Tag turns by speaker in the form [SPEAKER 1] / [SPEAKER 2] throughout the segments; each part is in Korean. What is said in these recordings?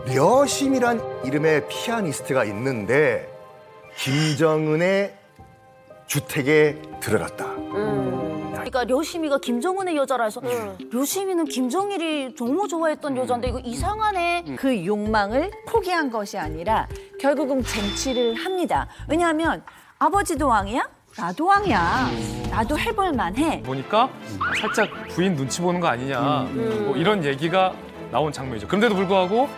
[SPEAKER 1] 려심이란 이름의 피아니스트가 있는데 김정은의 주택에 들어갔다.
[SPEAKER 2] 그러니까 려심이가 김정은의 여자라 해서 려심이는 김정일이 너무 좋아했던 여자인데 이거 이상하네.
[SPEAKER 3] 그 욕망을 포기한 것이 아니라 결국은 쟁취를 합니다. 왜냐하면 아버지도 왕이야? 나도 왕이야. 나도 해볼 만해.
[SPEAKER 4] 보니까 살짝 부인 눈치 보는 거 아니냐 뭐 이런 얘기가 나온 장면이죠. 그런데도 불구하고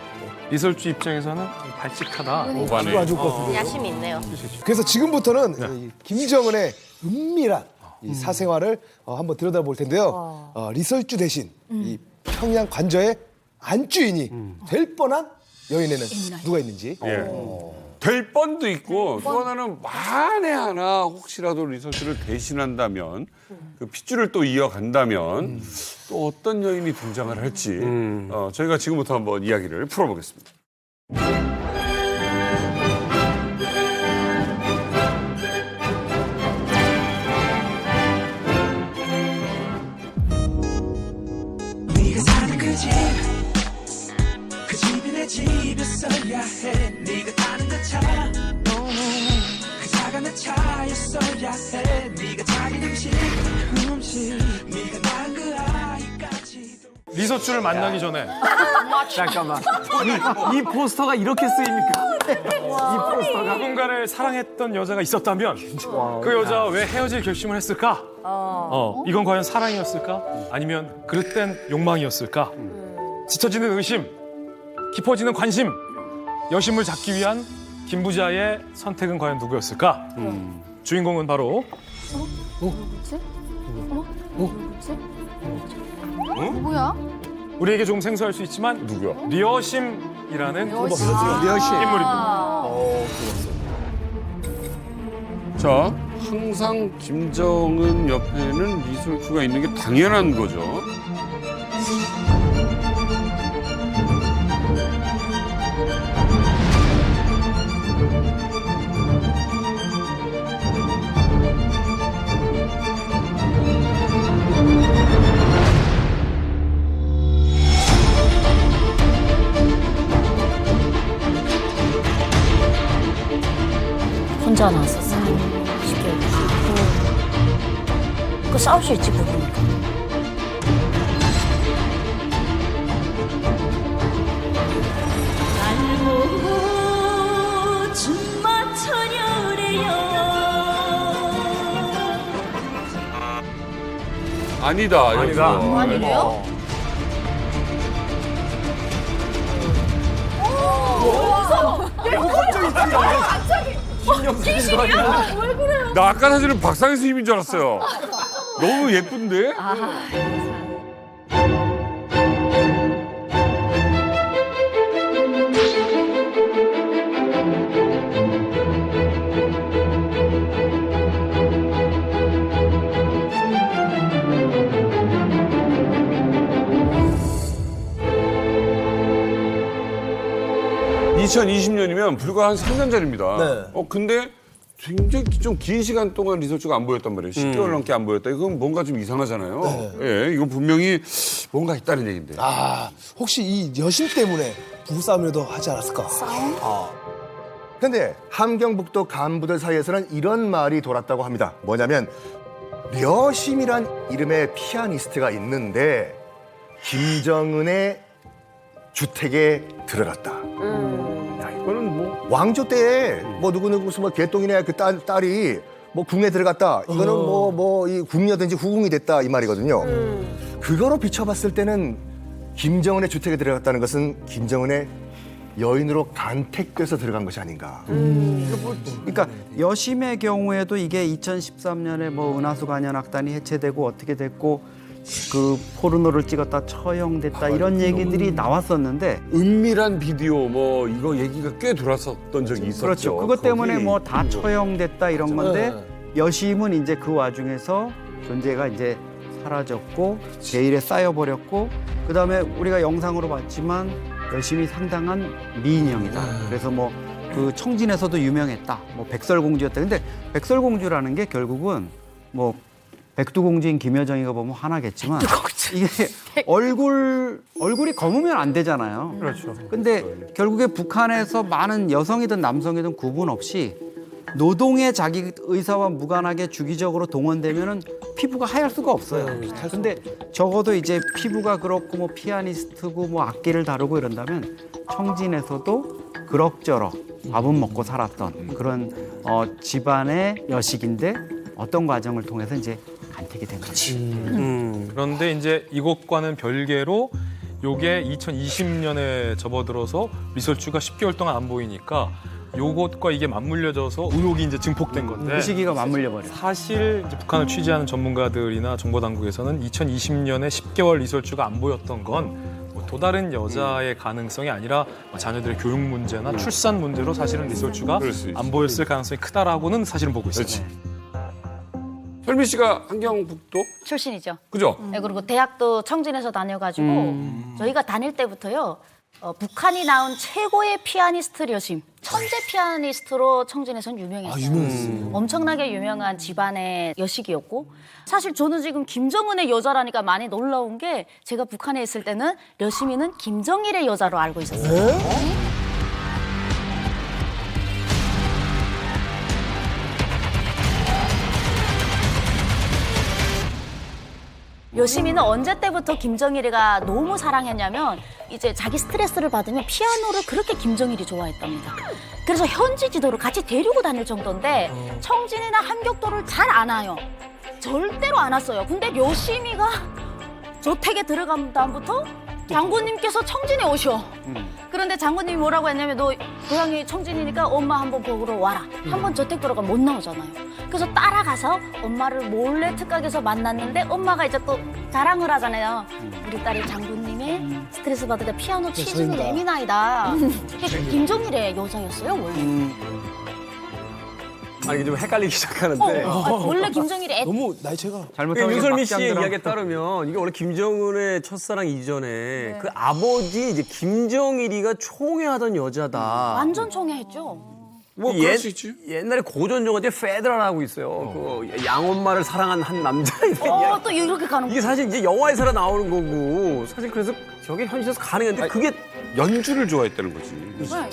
[SPEAKER 4] 리설주 입장에서는 발칙하다.
[SPEAKER 5] 오바네.
[SPEAKER 6] 아주 좋거든요.
[SPEAKER 2] 야심이 있네요.
[SPEAKER 6] 그래서 지금부터는 이 김정은의 은밀한 이 사생활을 한번 들여다볼 텐데요. 리설주 대신 이 평양 관저의 안주인이 될 뻔한 여인에는 누가 있는지.
[SPEAKER 5] 예. 될 뻔도 있고 또 하나는 만에 하나 혹시라도 리서치를 대신한다면 그 핏줄을 또 이어간다면 또 어떤 여인이 등장을 할지 저희가 지금부터 한번 이야기를 풀어보겠습니다.
[SPEAKER 7] 네가 사는 그 집이 내 집이었어야 해. 네가 타는 그 차, 그 차가 내 차였어야 해. 네가 자기 음식, 네가 낳은 그 아이까지도.
[SPEAKER 4] 리설주를 만나기 전에
[SPEAKER 8] 잠깐만. 이 포스터가 이렇게 쓰입니까? 이 포스터가.
[SPEAKER 4] 누군가를 사랑했던 여자가 있었다면 그 여자와 왜 헤어질 결심을 했을까? 이건 과연 사랑이었을까? 아니면 그릇된 욕망이었을까? 짙어지는 의심, 깊어지는 관심, 여심을 잡기 위한 김부자의 선택은 과연 누구였을까? 주인공은 바로
[SPEAKER 2] 뭐야?
[SPEAKER 4] 우리에게 좀 생소할 수 있지만
[SPEAKER 5] 누구야?
[SPEAKER 4] 려심이라는
[SPEAKER 6] 려심.
[SPEAKER 4] 인물입니다.
[SPEAKER 5] 자, 항상 김정은 옆에는 리설주가 있는 게 당연한 거죠.
[SPEAKER 2] 혼자 나왔었어. 쉽게. 그 싸울 수 있지 부부니까.
[SPEAKER 3] 알고 준마 처녀래요.
[SPEAKER 5] 아니다. 아니다.
[SPEAKER 2] 아니래요?
[SPEAKER 5] 나 아까 사실은 박상희 선생님인 줄 알았어요. 너무 예쁜데? (2020년이면) 불과 한 3년 전입니다.
[SPEAKER 6] 네.
[SPEAKER 5] 근데 굉장히 좀 긴 시간 동안 리서치가 안 보였단 말이에요. 10개월 넘게 안 보였다. 이건 뭔가 좀 이상하잖아요. 예, 이건 분명히 뭔가 있다는 얘기인데.
[SPEAKER 6] 혹시 이 여심 때문에 부부싸움이라도 하지 않았을까?
[SPEAKER 1] 근데 함경북도 간부들 사이에서는 이런 말이 돌았다고 합니다. 뭐냐면 려심이란 이름의 피아니스트가 있는데 김정은의 주택에 들어갔다. 야, 이거는 뭐 왕조 때에 뭐 누구누구 무슨 뭐 개똥이네 그 딸이 뭐 궁에 들어갔다. 이거는 뭐 이 궁녀든지 후궁이 됐다 이 말이거든요. 그거로 비춰봤을 때는 김정은의 주택에 들어갔다는 것은 김정은의 여인으로 간택돼서 들어간 것이 아닌가.
[SPEAKER 8] 그러니까 여심의 경우에도 이게 2013년에 뭐 은하수 간현악단이 해체되고 어떻게 됐고 그 포르노를 찍었다 처형됐다 이런 얘기들이 나왔었는데
[SPEAKER 5] 은밀한 비디오 뭐 이거 얘기가 꽤 돌았었던 적이 있었죠.
[SPEAKER 8] 그렇죠. 그것 때문에
[SPEAKER 5] 거기
[SPEAKER 8] 뭐 다 처형됐다 이런 건데 여심은 이제 그 와중에서 존재가 이제 사라졌고 제일에 쌓여버렸고 그다음에 우리가 영상으로 봤지만 여심이 상당한 미인형이다. 그래서 뭐 그 청진에서도 유명했다. 뭐 백설공주였다. 근데 백설공주라는 게 결국은 뭐 백두공주인 김여정이가 보면 화나겠지만 이게 얼굴이 검으면 안 되잖아요.
[SPEAKER 4] 그렇죠.
[SPEAKER 8] 근데 결국에 북한에서 많은 여성이든 남성이든 구분 없이 노동에 자기 의사와 무관하게 주기적으로 동원되면은 피부가 하얄 수가 없어요. 근데 적어도 이제 피부가 그렇고 뭐 피아니스트고 뭐 악기를 다루고 이런다면 청진에서도 그럭저럭 밥은 먹고 살았던 그런 집안의 여식인데 어떤 과정을 통해서 이제 간택이 된 거죠.
[SPEAKER 4] 그런데 이제 이것과는 별개로 요게 2020년에 접어들어서 리설주가 10개월 동안 안 보이니까 요것과 이게 맞물려져서 의혹이 이제 증폭된 건데
[SPEAKER 8] 그 시기가 맞물려 버려요.
[SPEAKER 4] 사실 이제 북한을 취재하는 전문가들이나 정보당국에서는 2020년에 10개월 리설주가 안 보였던 건 또 다른 여자의 가능성이 아니라 자녀들의 교육 문제나 출산 문제로 사실은 리설주가
[SPEAKER 5] 그럴 수 있지.
[SPEAKER 4] 안 보였을 가능성이 크다라고는 사실은 보고 있어요.
[SPEAKER 5] 그렇지. 설미 씨가 한경북도
[SPEAKER 2] 출신이죠.
[SPEAKER 5] 그죠?
[SPEAKER 2] 네, 그리고 대학도 청진에서 다녀가지고 저희가 다닐 때부터요. 북한이 낳은 최고의 피아니스트 려심, 천재 피아니스트로 청진에서는 유명했어요. 엄청나게 유명한 집안의 여식이었고 사실 저는 지금 김정은의 여자라니까 많이 놀라운 게 제가 북한에 있을 때는 려심이는 김정일의 여자로 알고 있었어요. 여심이는 언제 때부터 김정일이가 너무 사랑했냐면 이제 자기 스트레스를 받으면 피아노를 그렇게 김정일이 좋아했답니다. 그래서 현지 지도를 같이 데리고 다닐 정도인데 청진이나 함격도를 잘 안 와요. 절대로 안 왔어요. 근데 여심이가 저택에 들어간 다음부터 장군님께서 청진에 오셔. 그런데 장군님이 뭐라고 했냐면 너 고향이 청진이니까 엄마 한번 보러 와라. 한번 저택 들어가면 못 나오잖아요. 그래서 따라가서 엄마를 몰래 특각에서 만났는데 엄마가 이제 또 자랑을 하잖아요. 우리 딸이 장군님의 스트레스 받을 때 피아노 치주는 예민아이다. 김정일의 여자였어요 원래.
[SPEAKER 9] 아니 좀 헷갈리기 시작하는데
[SPEAKER 2] 원래 김정일이
[SPEAKER 6] 너무 나이 차가.
[SPEAKER 8] 잘못하면
[SPEAKER 9] 윤설미 씨의
[SPEAKER 8] 막장들하고
[SPEAKER 9] 이야기에 따르면 이게 원래 김정은의 첫사랑 이전에 그 아버지 이제 김정일이가 총애하던 여자다.
[SPEAKER 2] 완전 총애했죠.
[SPEAKER 5] 뭐 그럴 수 있지.
[SPEAKER 9] 옛날에 고전 영화 중에 페드라라고 있어요. 그 양엄마를 사랑한 한 남자에 대한 이야기.
[SPEAKER 2] 또 이렇게 가는
[SPEAKER 9] 이게 사실 이제 영화에서 나오는 거고 사실 그래서 저게 현실에서 가능한데 그게
[SPEAKER 5] 연주를 좋아했다는 거지.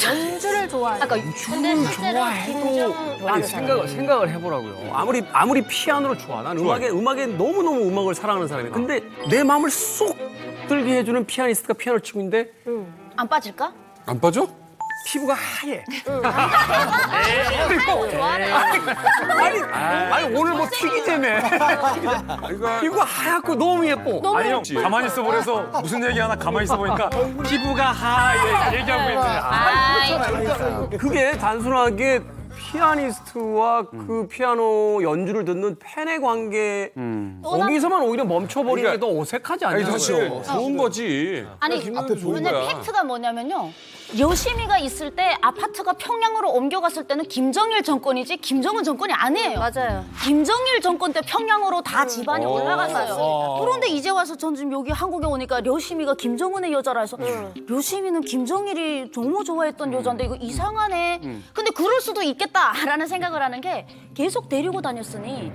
[SPEAKER 2] 연주를 좋아해요. 근데 실제로 김정은
[SPEAKER 9] 아니 생각을 해보라고요. 아무리 피아노를 좋아, 난 음악에 너무 음악을 사랑하는 사람이야. 근데 내 마음을 쏙 들게 해주는 피아니스트가 피아노를 치고 있는데
[SPEAKER 2] 안 빠질까?
[SPEAKER 5] 안 빠져?
[SPEAKER 9] 피부가 하얘.
[SPEAKER 2] 좋아하네.
[SPEAKER 9] 아니 오늘 뭐 튀기자며. 피부가 하얗고 너무 예뻐.
[SPEAKER 4] 아니 형 가만히 있어 보래서 무슨 얘기 하나 가만히 있어 보니까 피부가 하얘 얘기하고 있네.
[SPEAKER 9] 그게 단순하게 피아니스트와 그 피아노 연주를 듣는 팬의 관계 거기서만 오히려 멈춰버리는 게 더 어색하지
[SPEAKER 5] 아니
[SPEAKER 9] 않냐고요.
[SPEAKER 5] 사실 좋은 거지.
[SPEAKER 2] 아니
[SPEAKER 5] 김정은 좋은
[SPEAKER 2] 근데
[SPEAKER 5] 거야.
[SPEAKER 2] 팩트가 뭐냐면요. 여심이가 있을 때 아파트가 평양으로 옮겨갔을 때는 김정일 정권이지 김정은 정권이 아니에요. 맞아요. 김정일 정권 때 평양으로 다 집안이 올라갔어요. 그런데 이제 와서 전 지금 여기 한국에 오니까 려심이가 김정은의 여자라 해서 려심이는 김정일이 너무 좋아했던 여자인데 이거 이상하네. 근데 그럴 수도 있겠다라는 생각을 하는 게 계속 데리고 다녔으니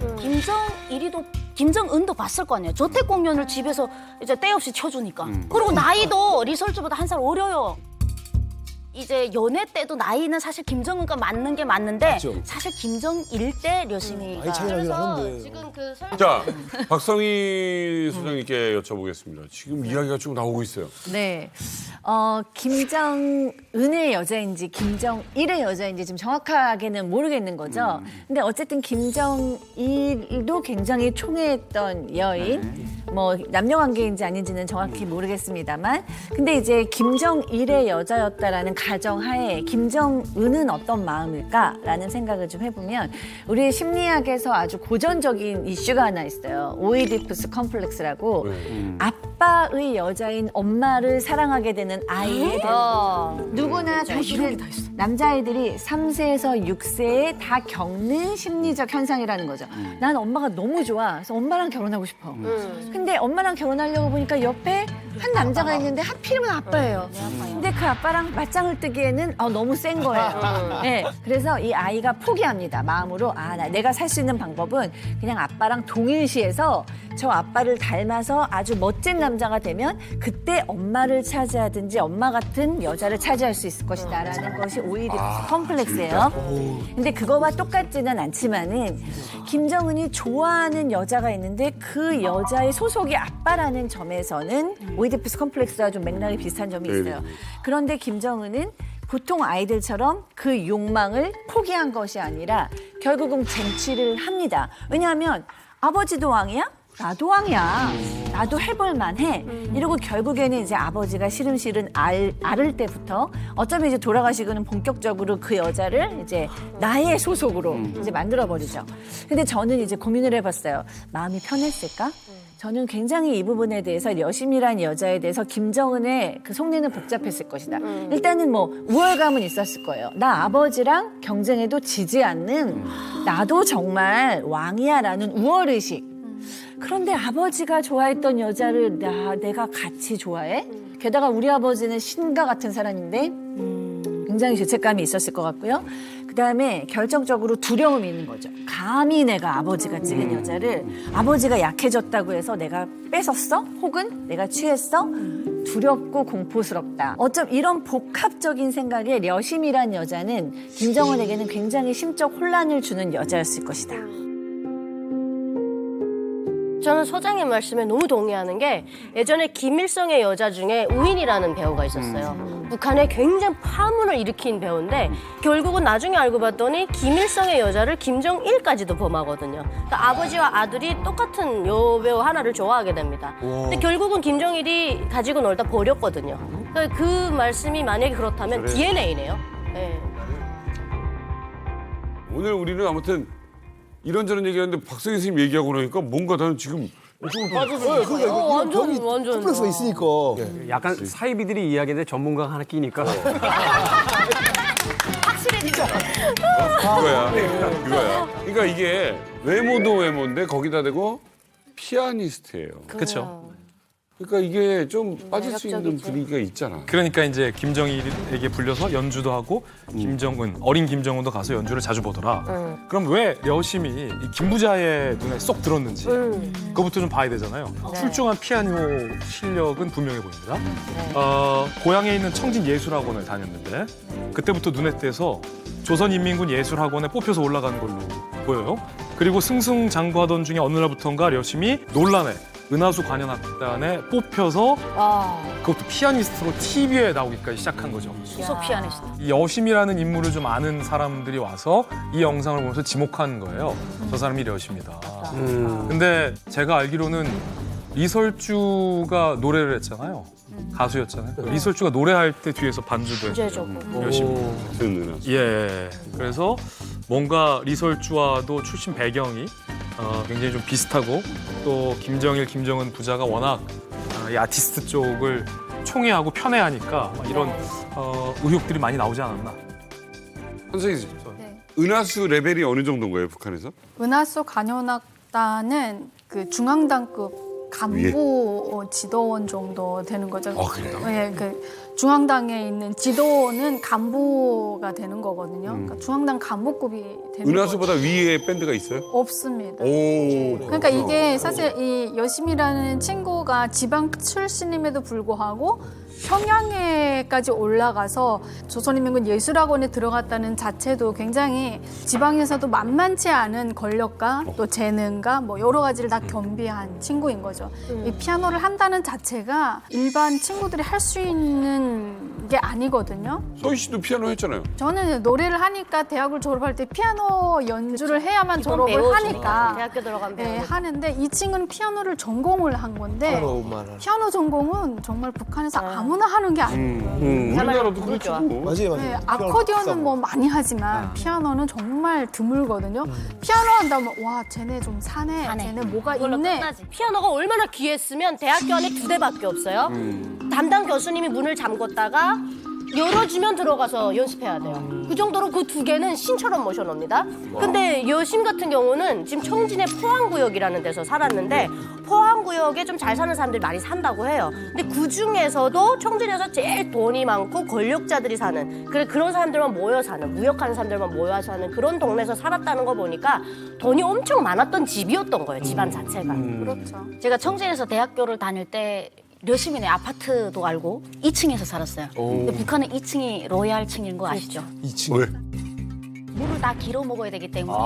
[SPEAKER 2] 김정은도 봤을 거 아니에요. 저택 공연을 집에서 이제 때 없이 쳐주니까. 그리고 나이도 리설주보다 한 살 어려요. 이제 연애 때도 나이는 사실 김정은과 맞는 게 맞는데
[SPEAKER 6] 맞죠.
[SPEAKER 2] 사실 김정일 때 려심이가
[SPEAKER 6] 나이 차이 나긴 하는데.
[SPEAKER 2] 지금 그
[SPEAKER 5] 자, 박성희 소장님께 여쭤보겠습니다. 지금 이야기가 쭉 나오고 있어요.
[SPEAKER 3] 네. 김정은의 여자인지 김정일의 여자인지 지금 정확하게는 모르겠는 거죠. 근데 어쨌든 김정일도 굉장히 총애했던 여인, 뭐 남녀 관계인지 아닌지는 정확히 모르겠습니다만, 근데 이제 김정일의 여자였다라는 가정하에 김정은은 어떤 마음일까라는 생각을 좀 해보면 우리 심리학에서 아주 고전적인 이슈가 하나 있어요. 오이디푸스 컴플렉스라고 아빠의 여자인 엄마를 사랑하게 되는 아이에 대한 누구나 사실은 남자아이들이 3세에서 6세에 다 겪는 심리적 현상이라는 거죠. 난 엄마가 너무 좋아. 그래서 엄마랑 결혼하고 싶어. 근데 엄마랑 결혼하려고 보니까 옆에 한 남자가 있는데 하필이면 아빠예요. 근데 그 아빠랑 맞짱을 뜨기에는 너무 센 거예요. 네, 그래서 이 아이가 포기합니다. 마음으로 내가 살 수 있는 방법은 그냥 아빠랑 동일시해서 저 아빠를 닮아서 아주 멋진 남자가 되면 그때 엄마를 차지하든지 엄마 같은 여자를 차지할 수 있을 것이다라는 것이 오이디푸스 컴플렉스예요. 근데 그거와 똑같지는 않지만은 김정은이 좋아하는 여자가 있는데 그 여자의 소속이 아빠라는 점에서는 오이디푸스 컴플렉스와 좀 맥락이 비슷한 점이 있어요. 그런데 김정은은 보통 아이들처럼 그 욕망을 포기한 것이 아니라 결국은 쟁취를 합니다. 왜냐하면 아버지도 왕이야? 나도 왕이야. 나도 해볼 만해. 이러고 결국에는 이제 아버지가 시름시름 앓을 때부터 어쩌면 이제 돌아가시고는 본격적으로 그 여자를 이제 나의 소속으로 이제 만들어버리죠. 근데 저는 이제 고민을 해봤어요. 마음이 편했을까? 저는 굉장히 이 부분에 대해서 여심이란 여자에 대해서 김정은의 그 속내는 복잡했을 것이다. 일단은 뭐 우월감은 있었을 거예요. 나 아버지랑 경쟁해도 지지 않는 나도 정말 왕이야라는 우월의식. 그런데 아버지가 좋아했던 여자를 내가 같이 좋아해? 게다가 우리 아버지는 신과 같은 사람인데 굉장히 죄책감이 있었을 것 같고요. 그다음에 결정적으로 두려움이 있는 거죠. 감히 내가 아버지가 찍은 여자를 아버지가 약해졌다고 해서 내가 뺏었어? 혹은 내가 취했어? 두렵고 공포스럽다. 어쩜 이런 복합적인 생각에 려심이란 여자는 김정은에게는 굉장히 심적 혼란을 주는 여자였을 것이다.
[SPEAKER 10] 저는 소장님 말씀에 너무 동의하는 게 예전에 김일성의 여자 중에 우인이라는 배우가 있었어요. 북한에 굉장히 파문을 일으킨 배우인데 결국은 나중에 알고 봤더니 김일성의 여자를 김정일까지도 범하거든요. 그러니까 아버지와 아들이 똑같은 여배우 하나를 좋아하게 됩니다. 근데 결국은 김정일이 가지고 놀다 버렸거든요. 그러니까 그 말씀이 만약에 그렇다면 DNA네요. 네.
[SPEAKER 5] 오늘 우리는 아무튼 이런저런 얘기하는데 박성희 선생님 얘기하고 그러니까 뭔가 나는 지금 좀 빠져서
[SPEAKER 6] 그러니까
[SPEAKER 10] 완전.
[SPEAKER 6] 컴플렉스가 있으니까.
[SPEAKER 9] 약간 사이비들이 이야기인데 전문가가 하나 끼니까.
[SPEAKER 5] 그거야. 그러니까 이게 외모도 외모인데 거기다 대고 피아니스트예요.
[SPEAKER 4] 그렇죠.
[SPEAKER 5] 그러니까 이게 좀 빠질 수 있는
[SPEAKER 10] 매력적이죠.
[SPEAKER 5] 분위기가 있잖아.
[SPEAKER 4] 그러니까 이제 김정일에게 불려서 연주도 하고 김정은 어린 김정은도 가서 연주를 자주 보더라. 그럼 왜 여심이 이 김부자의 눈에 쏙 들었는지 그것부터 좀 봐야 되잖아요. 출중한 피아노 실력은 분명해 보입니다. 고향에 있는 청진예술학원을 다녔는데 그때부터 눈에 띄어서 조선인민군 예술학원에 뽑혀서 올라가는 걸로 보여요. 그리고 승승장구하던 중에 어느 날부터인가 여심이 논란에 은하수 관현악단에 뽑혀서 그것도 피아니스트로 TV에 나오기까지 시작한 거죠.
[SPEAKER 2] 수소 피아니스트.
[SPEAKER 4] 이 여심이라는 인물을 좀 아는 사람들이 와서 이 영상을 보면서 지목한 거예요. 저 사람이 여심이다. 근데 제가 알기로는 리설주가 노래를 했잖아요. 가수였잖아요. 리설주가 노래할 때 뒤에서 반주도 했고 여심. 예. 그래서 뭔가 리설주와도 출신 배경이 굉장히 좀 비슷하고 또 김정일, 김정은 부자가 워낙 이 아티스트 쪽을 총애하고 편애하니까 이런 의혹들이 많이 나오지 않았나.
[SPEAKER 5] 선생님, 은하수 레벨이 어느 정도인 거예요, 북한에서?
[SPEAKER 11] 은하수 관현악단은 그 중앙당급 간부 지도원 정도 되는 거죠.
[SPEAKER 5] 그래요?
[SPEAKER 11] 네, 그 중앙당에 있는 지도원은 간부가 되는 거거든요. 그러니까 중앙당 간부급이 되는
[SPEAKER 5] 은하수보다 위에 밴드가 있어요?
[SPEAKER 11] 없습니다.
[SPEAKER 5] 오.
[SPEAKER 11] 그러니까 이게 사실 이 여심이라는 친구가 지방 출신임에도 불구하고 평양에까지 올라가서 조선인민군 예술학원에 들어갔다는 자체도 굉장히 지방에서도 만만치 않은 권력과 또 재능과 뭐 여러 가지를 다 겸비한 친구인 거죠. 이 피아노를 한다는 자체가 일반 친구들이 할 수 있는 게 아니거든요.
[SPEAKER 5] 서희 씨도 피아노 했잖아요.
[SPEAKER 11] 저는 노래를 하니까 대학을 졸업할 때 피아노 연주를 해야만 졸업을
[SPEAKER 10] 배우죠.
[SPEAKER 11] 하니까
[SPEAKER 10] 대학교 들어가면 배우죠.
[SPEAKER 11] 하는데 이 친구는 피아노를 전공을 한 건데 피아노 전공은 정말 북한에서 아무나 하는 게 아니에요.
[SPEAKER 5] 우리나라도 그렇죠.
[SPEAKER 6] 맞아요.
[SPEAKER 11] 네, 아코디언은 뭐 많이 하지만 피아노는 정말 드물거든요. 피아노 한다면 와 쟤네 좀 사네. 쟤네 뭐가
[SPEAKER 10] 이걸로
[SPEAKER 11] 있네.
[SPEAKER 10] 끝나지. 피아노가 얼마나 귀했으면 대학교 안에 2대밖에 없어요. 담당 교수님이 문을 잠궜다가 열어주면 들어가서 연습해야 돼요. 그 정도로 그 두 개는 신처럼 모셔놓습니다. 근데 여심 같은 경우는 지금 청진의 포항구역이라는 데서 살았는데 포항구역에 좀 잘 사는 사람들이 많이 산다고 해요. 근데 그 중에서도 청진에서 제일 돈이 많고 권력자들이 사는 그런 사람들만 모여 사는 무역하는 사람들만 모여 사는 그런 동네에서 살았다는 거 보니까 돈이 엄청 많았던 집이었던 거예요. 집안 자체가.
[SPEAKER 11] 그렇죠.
[SPEAKER 2] 제가 청진에서 대학교를 다닐 때 려시민의 아파트도 알고 2층에서 살았어요. 근데 북한은 2층이 로얄층인 거 아시죠?
[SPEAKER 6] 2층.
[SPEAKER 5] 왜?
[SPEAKER 2] 물을 다 길어 먹어야 되기 때문에.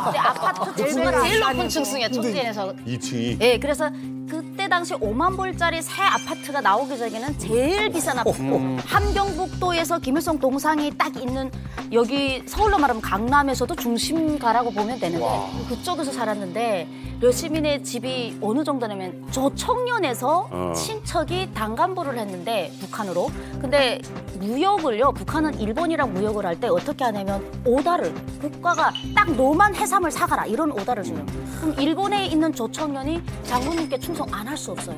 [SPEAKER 2] 근데 아파트 제일 높은 층수예요, 청진에서.
[SPEAKER 5] 2층이.
[SPEAKER 2] 예, 그래서 그때 당시 5만 불짜리 새 아파트가 나오기 전에는 제일 비싼 아파트. 함경북도에서 김일성 동상이 딱 있는 여기 서울로 말하면 강남에서도 중심가라고 보면 되는데 그쪽에서 살았는데 려시민의 집이 어느 정도냐면 저 청년에서 친척이 당간부를 했는데 북한으로. 근데 무역을요, 북한은 일본이랑 무역을 할 때 어떻게 하냐면 오다를 국가가 딱 너만 해삼을 사가라 이런 오다를 줘요. 그럼 일본에 있는 저 청년이 장군님께 충성 안 할 수 없어요.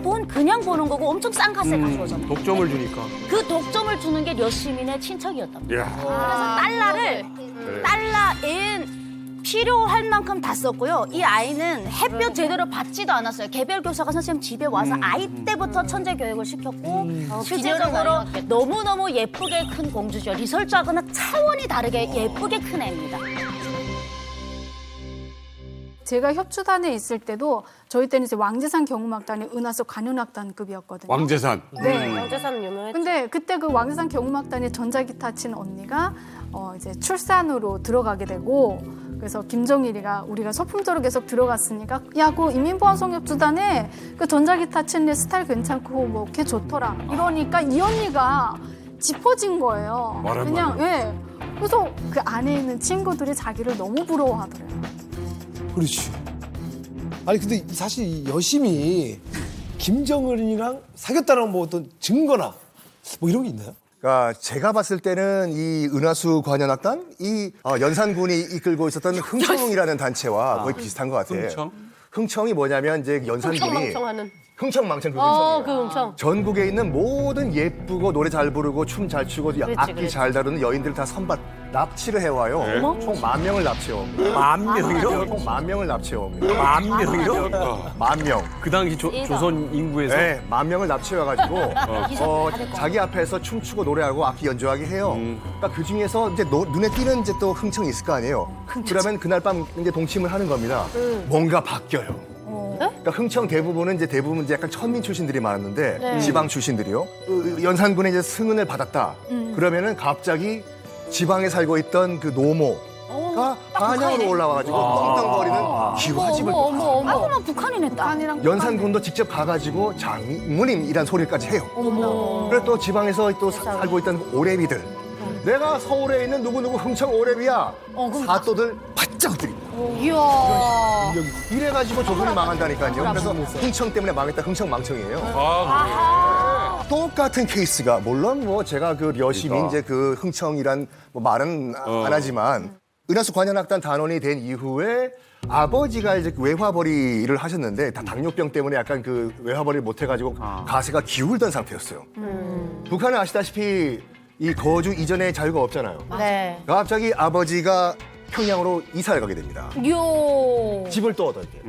[SPEAKER 2] 돈 그냥 버는 거고 엄청 싼 값에 가져오잖아요.
[SPEAKER 9] 독점을 주니까.
[SPEAKER 2] 그 독점을 주는 게 려시민의 친척이었답니다.
[SPEAKER 5] 야.
[SPEAKER 2] 그래서 달러엔 필요할 만큼 다 썼고요. 이 아이는 햇볕 제대로 받지도 않았어요. 개별 교사가 선생님 집에 와서 아이 때부터 천재 교육을 시켰고 실제적으로 너무너무 예쁘게 큰 공주죠. 리설주하고는 차원이 다르게 예쁘게 큰 애입니다.
[SPEAKER 11] 제가 협추단에 있을 때도 저희 때는 이제 왕재산 경음악단이 은하수 관현악단급이었거든요.
[SPEAKER 5] 왕재산.
[SPEAKER 11] 네.
[SPEAKER 10] 왕재산 유명했죠.
[SPEAKER 11] 근데 그때 그 왕재산 경음악단에 전자기타 치는 언니가 이제 출산으로 들어가게 되고 그래서 김정일이가 우리가 소품조로 계속 들어갔으니까 야, 그 인민보안성협주단에 그 전자기타 치는 애 스타일 괜찮고 뭐 걔 좋더라 이러니까 이 언니가 짚어진 거예요. 그냥 예. 그래서 그 안에 있는 친구들이 자기를 너무 부러워하더래요.
[SPEAKER 6] 그렇지. 아니 근데 사실 이 여심이 김정은이랑 사귀었다는 뭐 어떤 증거나 뭐 이런 게 있나요?
[SPEAKER 1] 그러니까 제가 봤을 때는 이 은하수 관현악단, 이 연산군이 이끌고 있었던 흥청이라는 단체와 거의 비슷한 것 같아요.
[SPEAKER 5] 흥청?
[SPEAKER 1] 흥청이 뭐냐면 이제 연산군이
[SPEAKER 10] 흥청망청하는.
[SPEAKER 1] 흥청망청 그 흥청이에요.
[SPEAKER 10] 그 흥청.
[SPEAKER 1] 전국에 있는 모든 예쁘고 노래 잘 부르고 춤 잘 추고 악기 잘 다루는 여인들 다 선발 납치를 해와요. 총 10,000명을 납치해옵니다.
[SPEAKER 9] 10,000명이요?
[SPEAKER 1] 총 10,000명을 납치해옵니다.
[SPEAKER 9] 10,000명이요?
[SPEAKER 1] 10,000명.
[SPEAKER 9] 그 당시 조선 인구에서.
[SPEAKER 1] 네, 10,000명을 납치해와가지고 자기 앞에서 춤추고 노래하고 악기 연주하게 해요. 그러니까 그 중에서 이제 눈에 띄는 이제 또 흥청이 있을 거 아니에요. 그러면 그날 밤 이제 동침을 하는 겁니다. 뭔가 바뀌어요. 그러니까 흥청 대부분은 이제 약간 천민 출신들이 많았는데 지방 출신들이요. 연산군의 이제 승은을 받았다. 그러면은 갑자기 지방에 살고 있던 그 노모가 한양으로 올라와가지고 떵떵거리는 기와집을 또 하죠.
[SPEAKER 2] 그러면 북한이네 딱.
[SPEAKER 1] 연산군도 직접 가가지고 장모님이란 소리까지 해요. 그리고 또 지방에서 또 살고 있던 오래비들. 내가 서울에 있는 누구누구 흥청 오래비야. 사또들 바짝 들입니다.
[SPEAKER 10] 이야.
[SPEAKER 1] 이래가지고 조선이 망한다니까요. 그래서 흥청 때문에 망했다. 흥청망청이에요. 똑같은 케이스가 물론 뭐 제가 그 여심이 이제 그 흥청이란 뭐 말은 안 하지만 은하수 관현악단 단원이 된 이후에 아버지가 이제 외화벌이를 하셨는데 다 당뇨병 때문에 약간 그 외화벌이를 못 해가지고 가세가 기울던 상태였어요. 북한은 아시다시피 이 거주 이전에 자유가 없잖아요.
[SPEAKER 10] 네.
[SPEAKER 1] 갑자기 아버지가 평양으로 이사를 가게 됩니다. 집을 또 얻었대.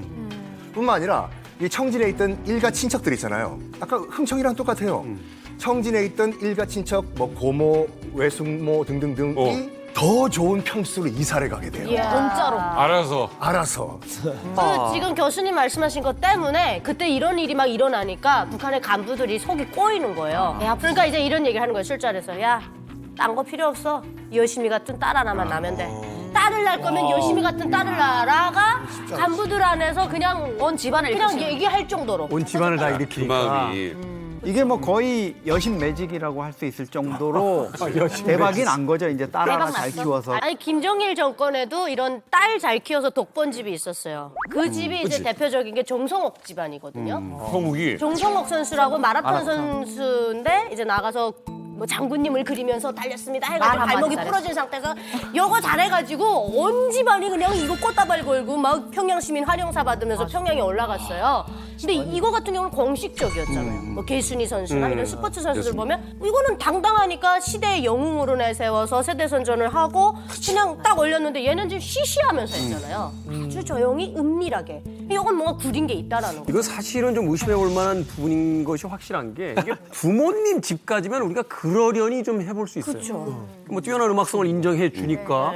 [SPEAKER 1] 뿐만 아니라 이 청진에 있던 일가 친척들 있잖아요. 아까 흥청이랑 똑같아요. 청진에 있던 일가 친척, 뭐 고모, 외숙모 등등등이 더 좋은 평수로 이사를 가게 돼요.
[SPEAKER 10] 진짜로.
[SPEAKER 1] 알아서.
[SPEAKER 10] 그 지금 교수님 말씀하신 것 때문에 그때 이런 일이 막 일어나니까 북한의 간부들이 속이 꼬이는 거예요. 그러니까 이제 이런 얘기를 하는 거예요. 술자리에서. 야, 딴 거 필요 없어. 여심이 같은 딸 하나만 나면 돼. 딸을 낳을 거면 여심이 같은 딸을 낳아라가 간부들 안에서 그냥
[SPEAKER 2] 온 집안을
[SPEAKER 10] 그냥 얘기할 정도로.
[SPEAKER 8] 온 집안을 다
[SPEAKER 5] 그
[SPEAKER 8] 일으키니까.
[SPEAKER 5] 마음이.
[SPEAKER 8] 이게 뭐 거의 여신 매직이라고 할 수 있을 정도로 대박이 난 거죠. 이제 딸 하나 잘 키워서.
[SPEAKER 10] 아니 김정일 정권에도 이런 딸 잘 키워서 독번 집이 있었어요. 그 집이 이제 대표적인 게 종성옥 집안이거든요.
[SPEAKER 5] 형욱이.
[SPEAKER 10] 종성옥 선수라고 마라톤 선수인데 이제 나가서 뭐 장군님을 그리면서 달렸습니다 해가지고
[SPEAKER 2] 말
[SPEAKER 10] 발목이
[SPEAKER 2] 한마디
[SPEAKER 10] 부러진 상태에서 요거 잘해가지고 온 집안이 그냥 이거 꽃다발 걸고 막 평양시민 활용사 받으면서 평양에 올라갔어요. 근데 이거 같은 경우는 공식적이었잖아요. 뭐 개순이 선수나 이런 스포츠 선수들 보면 이거는 당당하니까 시대의 영웅으로 내세워서 세대 선전을 하고 그냥 딱 올렸는데 얘는 지금 시시하면서 했잖아요. 아주 조용히 은밀하게. 이건 뭔가 구린 게 있다라는 거.
[SPEAKER 9] 이거 사실은 좀 의심해 볼 만한 부분인 것이 확실한 게 이게 부모님 집까지면 우리가 그러려니 좀 해볼 수 있어요.
[SPEAKER 10] 그렇죠.
[SPEAKER 9] 뭐 뛰어난 음악성을 인정해 주니까.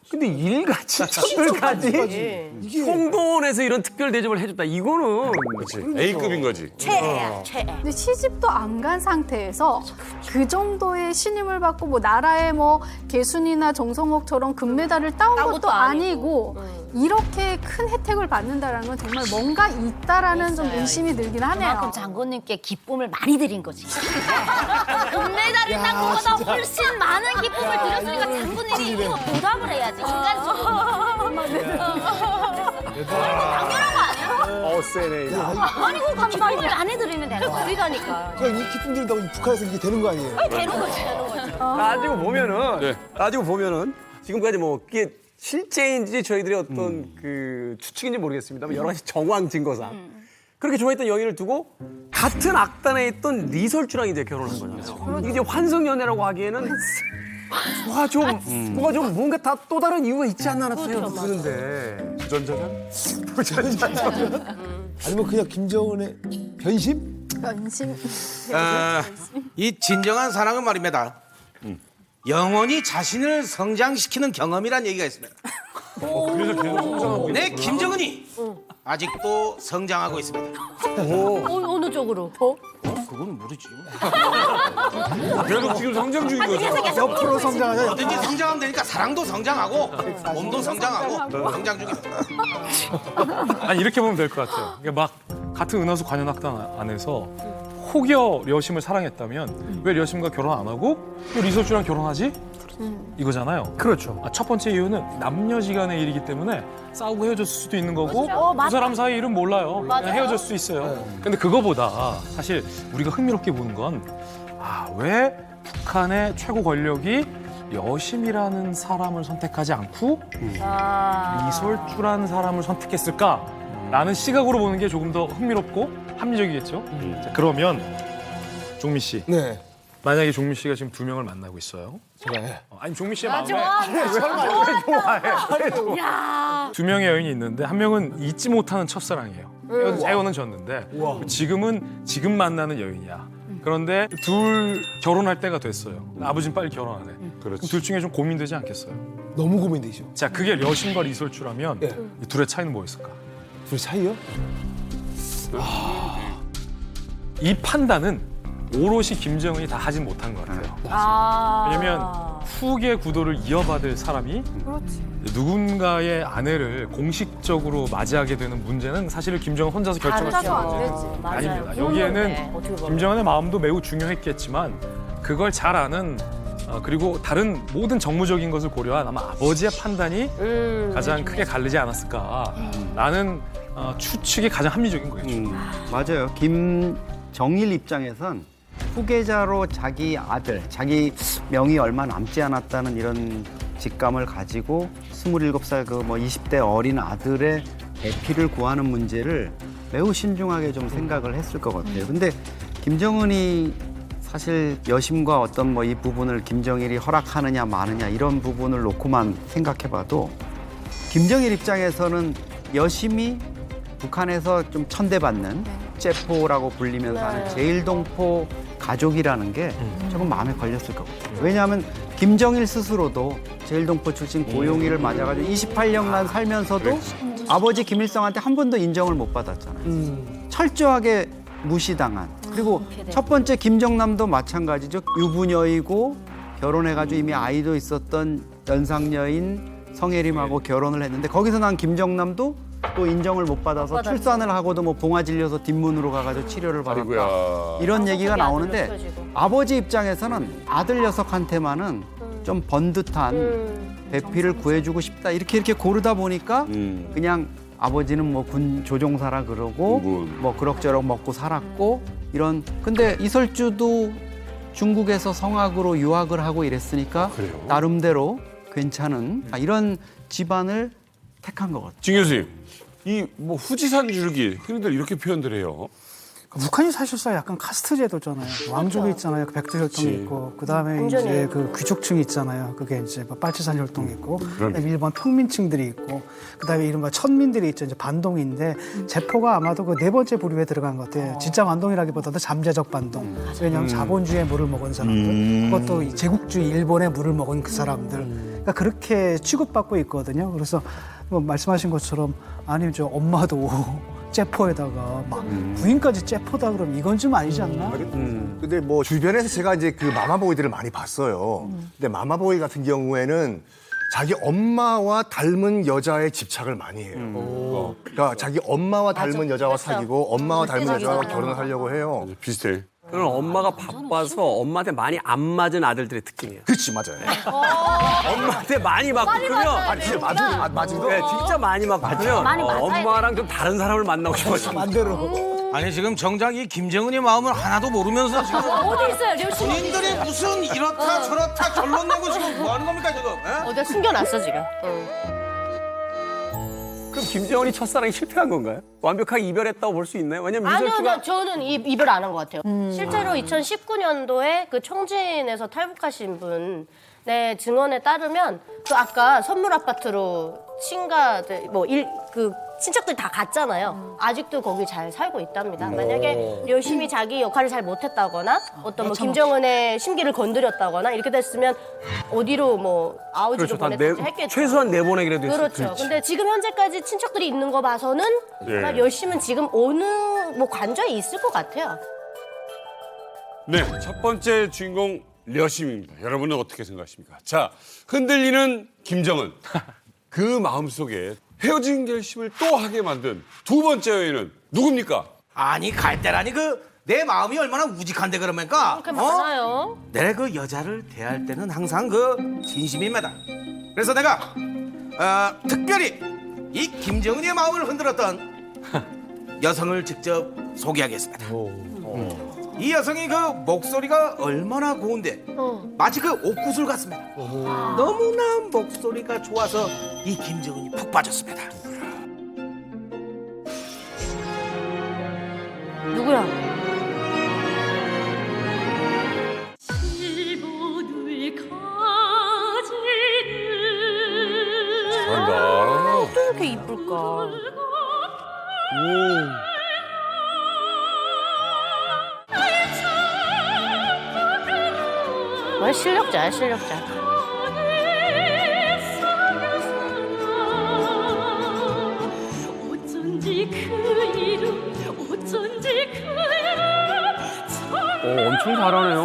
[SPEAKER 9] 근데 일가지 친척들까지 송도원에서 이런 특별 대접을 해줬다. 이거는
[SPEAKER 5] 그렇지. A급인 거지.
[SPEAKER 10] 최애야, 최애.
[SPEAKER 11] 근데 시집도 안 간 상태에서 그 정도의 신임을 받고 뭐 나라의 뭐 개순이나 정성옥처럼 금메달을 따온
[SPEAKER 10] 따온
[SPEAKER 11] 것도
[SPEAKER 10] 것도
[SPEAKER 11] 아니고 이렇게 큰 혜택을 받는다라는 건 정말 뭔가 있다라는 좀 의심이 들긴 하네요.
[SPEAKER 2] 그만큼 장군님께 기쁨을 많이 드린 거지. 금메달을 딴 것보다 훨씬 많은 기쁨을 드렸으니까 장군님이 이거 보답을 해야지. 인간적으로. 당연한 거 아니야?
[SPEAKER 9] 세네.
[SPEAKER 2] 아니 그거 기쁨을 안 해드리면 되는 거야.
[SPEAKER 10] 우리라니까.
[SPEAKER 6] 그냥 이 기쁨 들다고 이 북한에서 이게 되는 거 아니에요?
[SPEAKER 2] 되는 거지, 되는 거지.
[SPEAKER 9] 따지고 보면은
[SPEAKER 5] 네.
[SPEAKER 9] 따지고 보면은 지금까지 뭐 이게 실제인지 저희들의 어떤 그 추측인지 모르겠습니다만 여러 가지 정황 증거상 그렇게 좋아했던 여인을 두고 같은 악단에 있던 리설주랑 이제 결혼한 거잖아요. 이게 이제 환승연애라고 하기에는 뭐가 좀 뭔가 다 또 다른 이유가 있지 않나 하는 생각이 드는데.
[SPEAKER 5] 부전자전?
[SPEAKER 6] 아니면 그냥 김정은의 변심?
[SPEAKER 11] 변심.
[SPEAKER 12] 이 진정한 사랑은 말입니다. 영원히 자신을 성장시키는 경험이란 얘기가 있습니다.
[SPEAKER 5] 그래서 계속 성장하고
[SPEAKER 12] 내 김정은이 아직도 성장하고 있습니다.
[SPEAKER 10] 어느 쪽으로?
[SPEAKER 12] 그건 모르지.
[SPEAKER 5] 계속 지금 성장 중인 거죠.
[SPEAKER 6] 옆으로 성장하냐?
[SPEAKER 12] 어딘지 성장하면 되니까 사랑도 성장하고 몸도 성장하고 성장 중입니다.
[SPEAKER 4] 아니 이렇게 보면 될 것 같아요. 그러니까 막 같은 은하수 관현악단 안에서 혹여 려심을 사랑했다면 왜 려심과 결혼 안 하고 왜 리설주랑 결혼하지? 이거잖아요.
[SPEAKER 9] 그렇죠.
[SPEAKER 4] 첫 번째 이유는 남녀지간의 일이기 때문에 싸우고 헤어졌을 수도 있는 거고
[SPEAKER 2] 맞아.
[SPEAKER 4] 두 사람 사이 일은 몰라요. 그냥
[SPEAKER 2] 맞아요.
[SPEAKER 4] 헤어질 수 있어요. 근데 그거보다 사실 우리가 흥미롭게 보는 건 왜 북한의 최고 권력이 여심이라는 사람을 선택하지 않고 리설주라는 사람을 선택했을까라는 시각으로 보는 게 조금 더 흥미롭고 합리적이겠죠. 자, 그러면 종미 씨,
[SPEAKER 6] 네.
[SPEAKER 4] 만약에 종미 씨가 지금 두 명을 만나고 있어요.
[SPEAKER 6] 제가 해.
[SPEAKER 4] 아니 종미 씨의 마음에
[SPEAKER 2] 좋아한다. 야.
[SPEAKER 4] 두 명의 여인이 있는데 한 명은 잊지 못하는 첫사랑이에요. 애원은 졌는데 지금 만나는 여인이야. 그런데 둘 결혼할 때가 됐어요. 아버지는 빨리 결혼 안 해. 그럼 둘 중에 좀 고민되지 않겠어요?
[SPEAKER 6] 너무 고민되죠.
[SPEAKER 4] 자, 그게 려심과 리설주라면
[SPEAKER 6] 예.
[SPEAKER 4] 이 둘의 차이는 뭐였을까?
[SPEAKER 6] 둘 사이요?
[SPEAKER 4] 이 판단은 오롯이 김정은이 다 하진 못한 것 같아요. 왜냐면 후계 구도를 이어받을 사람이 누군가의 아내를 공식적으로 맞이하게 되는 문제는 사실은 김정은 혼자서 결정할 수
[SPEAKER 11] 혼자서
[SPEAKER 4] 있는
[SPEAKER 11] 안
[SPEAKER 4] 문제예요.
[SPEAKER 11] 되지.
[SPEAKER 2] 맞아요.
[SPEAKER 4] 아닙니다. 여기에는
[SPEAKER 2] 어떻게 보면.
[SPEAKER 4] 김정은의 마음도 매우 중요했겠지만 그걸 잘 아는 그리고 다른 모든 정무적인 것을 고려한 아마 아버지의 판단이 가장 크게 갈리지 않았을까라는 추측이 가장 합리적인 거겠죠.
[SPEAKER 8] 맞아요. 김정일 입장에선 후계자로 자기 아들, 자기 명이 얼마 남지 않았다는 이런 직감을 가지고 27살 그 뭐 20대 어린 아들의 대피를 구하는 문제를 매우 신중하게 좀 생각을 했을 것 같아요. 근데 김정은이 사실 여심과 어떤 뭐 이 부분을 김정일이 허락하느냐 마느냐 이런 부분을 놓고만 생각해봐도 김정일 입장에서는 여심이 북한에서 좀 천대받는 째포라고 불리면서 하는 제일동포 가족이라는 게 조금 마음에 걸렸을 것 같아요. 왜냐하면 김정일 스스로도 제일동포 출신 고용일을 맞아가지고 28년간 살면서도 아버지 김일성한테 한 번도 인정을 못 받았잖아요. 철저하게 무시당한. 그리고 첫 번째 김정남도 마찬가지죠. 유부녀이고 결혼해가지고 이미 아이도 있었던 연상녀인 성혜림하고 결혼을 했는데 거기서 난 김정남도 또 인정을 못 받아서 출산을 하고도 뭐 봉화 질려서 뒷문으로 가가지고 치료를 받았다.
[SPEAKER 5] 아이고야.
[SPEAKER 8] 이런 얘기가
[SPEAKER 10] 아들로
[SPEAKER 8] 나오는데
[SPEAKER 10] 키워지고.
[SPEAKER 8] 아버지 입장에서는 아들 녀석한테만은 좀 번듯한 배피를 구해주고 싶다. 이렇게 고르다 보니까 그냥 아버지는 뭐 군 조종사라 그러고 뭐 그럭저럭 먹고 살았고 이런. 근데 이설주도 중국에서 성악으로 유학을 하고 이랬으니까 나름대로 괜찮은 이런 집안을 택한 것 같아요.
[SPEAKER 5] 진 교수님, 이 뭐 후지산 줄기 흔히들 이렇게 표현들 해요.
[SPEAKER 13] 북한이 사실상 약간 카스트 제도잖아요. 왕족이 있잖아요. 그 백두 혈통이
[SPEAKER 5] 그치.
[SPEAKER 13] 있고, 그 다음에
[SPEAKER 10] 완전히.
[SPEAKER 13] 이제 그 귀족층이 있잖아요. 그게 이제 뭐 빨치산 혈통이 있고, 그다음에 일본 평민층들이 있고, 그 다음에 이른바 천민들이 있죠. 이제 반동인데 제포가 아마도 그 네 번째 부류에 들어간 것 같아요. 진짜 반동이라기보다도 잠재적 반동. 왜냐하면 자본주의의 물을 먹은 사람들, 그것도 이 제국주의 일본의 물을 먹은 그 사람들. 그러니까 그렇게 취급받고 있거든요. 그래서 뭐 말씀하신 것처럼 아니 저 엄마도 째포에다가 막 부인까지 째포다 그러면 이건 좀 아니지 않나?
[SPEAKER 1] 근데 뭐 주변에서 제가 이제 그 마마보이들을 많이 봤어요. 근데 마마보이 같은 경우에는 자기 엄마와 닮은 여자에 집착을 많이 해요. 그러니까 자기 엄마와 닮은 여자와 사귀고 엄마와 닮은 여자와 결혼을 하려고 해요.
[SPEAKER 5] 비슷해.
[SPEAKER 9] 그건 엄마가 바빠서 엄마한테 많이 안 맞은 아들들의 특징이에요.
[SPEAKER 1] 그렇지, 맞아요.
[SPEAKER 9] 엄마한테 많이 맞고 그러면
[SPEAKER 1] 아니, 진짜 맞은
[SPEAKER 9] 네, 진짜 많이 맞고 그러면
[SPEAKER 2] 많이 맞아야
[SPEAKER 9] 엄마랑 좀 다른 사람을 만나고 싶어져.
[SPEAKER 6] 반대로.
[SPEAKER 12] 아니 지금 정작 이 김정은의 마음을 하나도 모르면서 지금
[SPEAKER 10] 어디 있어요, 려심?
[SPEAKER 12] 본인들이 무슨 이렇다 저렇다 결론 내고 지금 뭐 하는 겁니까 지금? 에?
[SPEAKER 10] 어디다 숨겨놨어 지금.
[SPEAKER 9] 그럼 김정은이 첫사랑이 실패한 건가요? 완벽하게 이별했다고 볼 수 있나요? 왜냐면
[SPEAKER 10] 아니요,
[SPEAKER 9] 리설주가
[SPEAKER 10] 저는 이별 안 한 것 같아요. 실제로 2019년도에 그 청진에서 탈북하신 분의 증언에 따르면 그 아까 선물 아파트로 친가들 그 친척들 다 갔잖아요. 아직도 거기 잘 살고 있답니다. 만약에 열심히 자기 역할을 잘 못했다거나 어떤 뭐 김정은의 심기를 건드렸다거나 이렇게 됐으면 어디로 뭐 아우지로
[SPEAKER 9] 그렇죠.
[SPEAKER 10] 보냈을지 했겠죠.
[SPEAKER 9] 최소한 내보내기라도 했을
[SPEAKER 10] 그렇죠. 근데 지금 현재까지 친척들이 있는 거 봐서는 정말
[SPEAKER 5] 예.
[SPEAKER 10] 열심은 지금 어느 뭐 관저에 있을 것 같아요.
[SPEAKER 5] 네, 첫 번째 주인공 려심입니다. 여러분은 어떻게 생각하십니까? 자, 흔들리는 김정은. 그 마음속에 헤어진 결심을 또 하게 만든 두 번째 여인은 누굽니까?
[SPEAKER 12] 아니 갈 때라니 그 내 마음이 얼마나 우직한데 그러니까
[SPEAKER 10] 그렇게 많아요.
[SPEAKER 12] 내가 그 여자를 대할 때는 항상 그 진심입니다. 그래서 내가 특별히 이 김정은의 마음을 흔들었던 여성을 직접 소개하겠습니다. 이 여성이 그 목소리가 얼마나 고운데 마치 그 옥구슬 같습니다. 너무나 목소리가 좋아서 이 김정은이 푹 빠졌습니다.
[SPEAKER 10] 누구야?
[SPEAKER 5] 잘한다.
[SPEAKER 10] 또 이렇게 이쁠까? 왜 실력자야, 실력자.
[SPEAKER 14] 어쩐지 그 이름 어쩐지 그 이름
[SPEAKER 9] 엄청 잘하네요.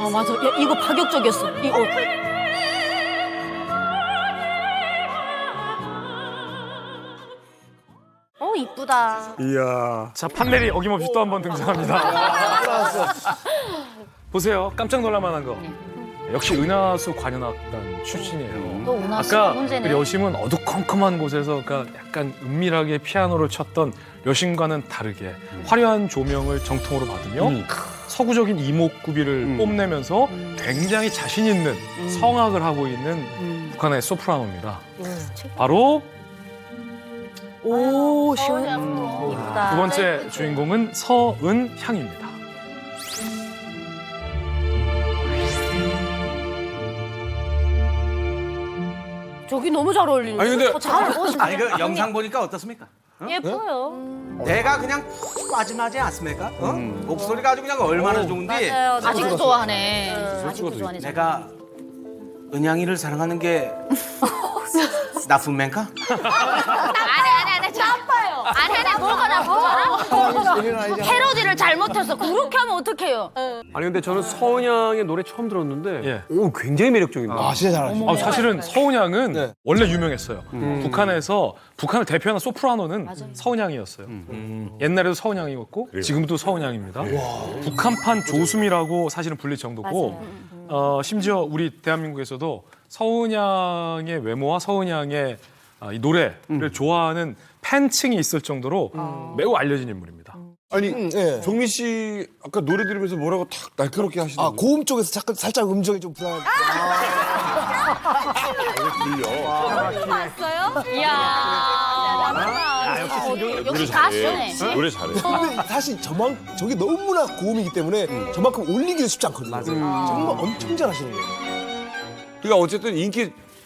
[SPEAKER 2] 아 맞아. 야, 이거 파격적이었어. 이거.
[SPEAKER 10] 이쁘다.
[SPEAKER 9] 이야.
[SPEAKER 4] 자, 판넬이 어김없이 또 한 번 등장합니다. 보세요. 깜짝 놀랄만한 거. 역시 은하수 관현악단 출신이에요.
[SPEAKER 2] 또 은하수가
[SPEAKER 4] 아까 그
[SPEAKER 2] 문제네.
[SPEAKER 4] 여심은 어두컴컴한 곳에서 그러니까 약간 은밀하게 피아노를 쳤던 여심과는 다르게 화려한 조명을 정통으로 받으며 서구적인 이목구비를 뽐내면서 굉장히 자신 있는 성악을 하고 있는 북한의 소프라노입니다. 바로
[SPEAKER 2] 오
[SPEAKER 10] 시원해. 이쁘다.
[SPEAKER 4] 두 번째 주인공은 서은향입니다.
[SPEAKER 10] 저기 너무 잘 어울리는데.
[SPEAKER 5] 아니, 근데-
[SPEAKER 10] 잘 어울리는데.
[SPEAKER 12] 아니 그 영상 보니까 어떻습니까?
[SPEAKER 10] 예뻐요.
[SPEAKER 12] 내가 그냥 빠짐하지 않습니까? 목소리가 아주 그냥 얼마나 좋은데
[SPEAKER 10] 맞아요.
[SPEAKER 2] 아직도 좋아하네. 아직도 좋아하네.
[SPEAKER 12] 내가 은양이를 사랑하는 게 나쁜 맨가?
[SPEAKER 2] 아니 나빠요. 아니 뭐가 패러디를 잘못해서 그렇게 하면 어떡해요?
[SPEAKER 9] 아니 근데 저는 서은양의 노래 처음 들었는데
[SPEAKER 4] 예.
[SPEAKER 9] 오 굉장히 매력적인데.
[SPEAKER 6] 아, 진짜 잘하시네.
[SPEAKER 4] 사실은 서은양은
[SPEAKER 6] 네.
[SPEAKER 4] 원래 유명했어요. 북한에서 북한을 대표하는 소프라노는 서은양이었어요. 옛날에도 서은양이었고 지금도 서은양입니다. 북한판 조수미라고 사실은 불릴 정도고 심지어 우리 대한민국에서도 서은양의 외모와 서은양의 이 노래를 좋아하는 팬층이 있을 정도로 매우 알려진 인물입니다.
[SPEAKER 5] 아니
[SPEAKER 6] 예.
[SPEAKER 5] 정민 씨 아까 노래 들으면서 뭐라고 탁 날카롭게 하시더라고요.
[SPEAKER 6] 고음 쪽에서 잠깐 살짝 음정이 좀 불안한.
[SPEAKER 2] 봤어요? 이야. 역시 가수네.
[SPEAKER 5] 노래 잘해.
[SPEAKER 6] 근데 사실 저게 너무나 고음이기 때문에 저만큼 올리기도 쉽지 않거든요. 정말 엄청 잘하시는 거예요.
[SPEAKER 5] 그러니까 어쨌든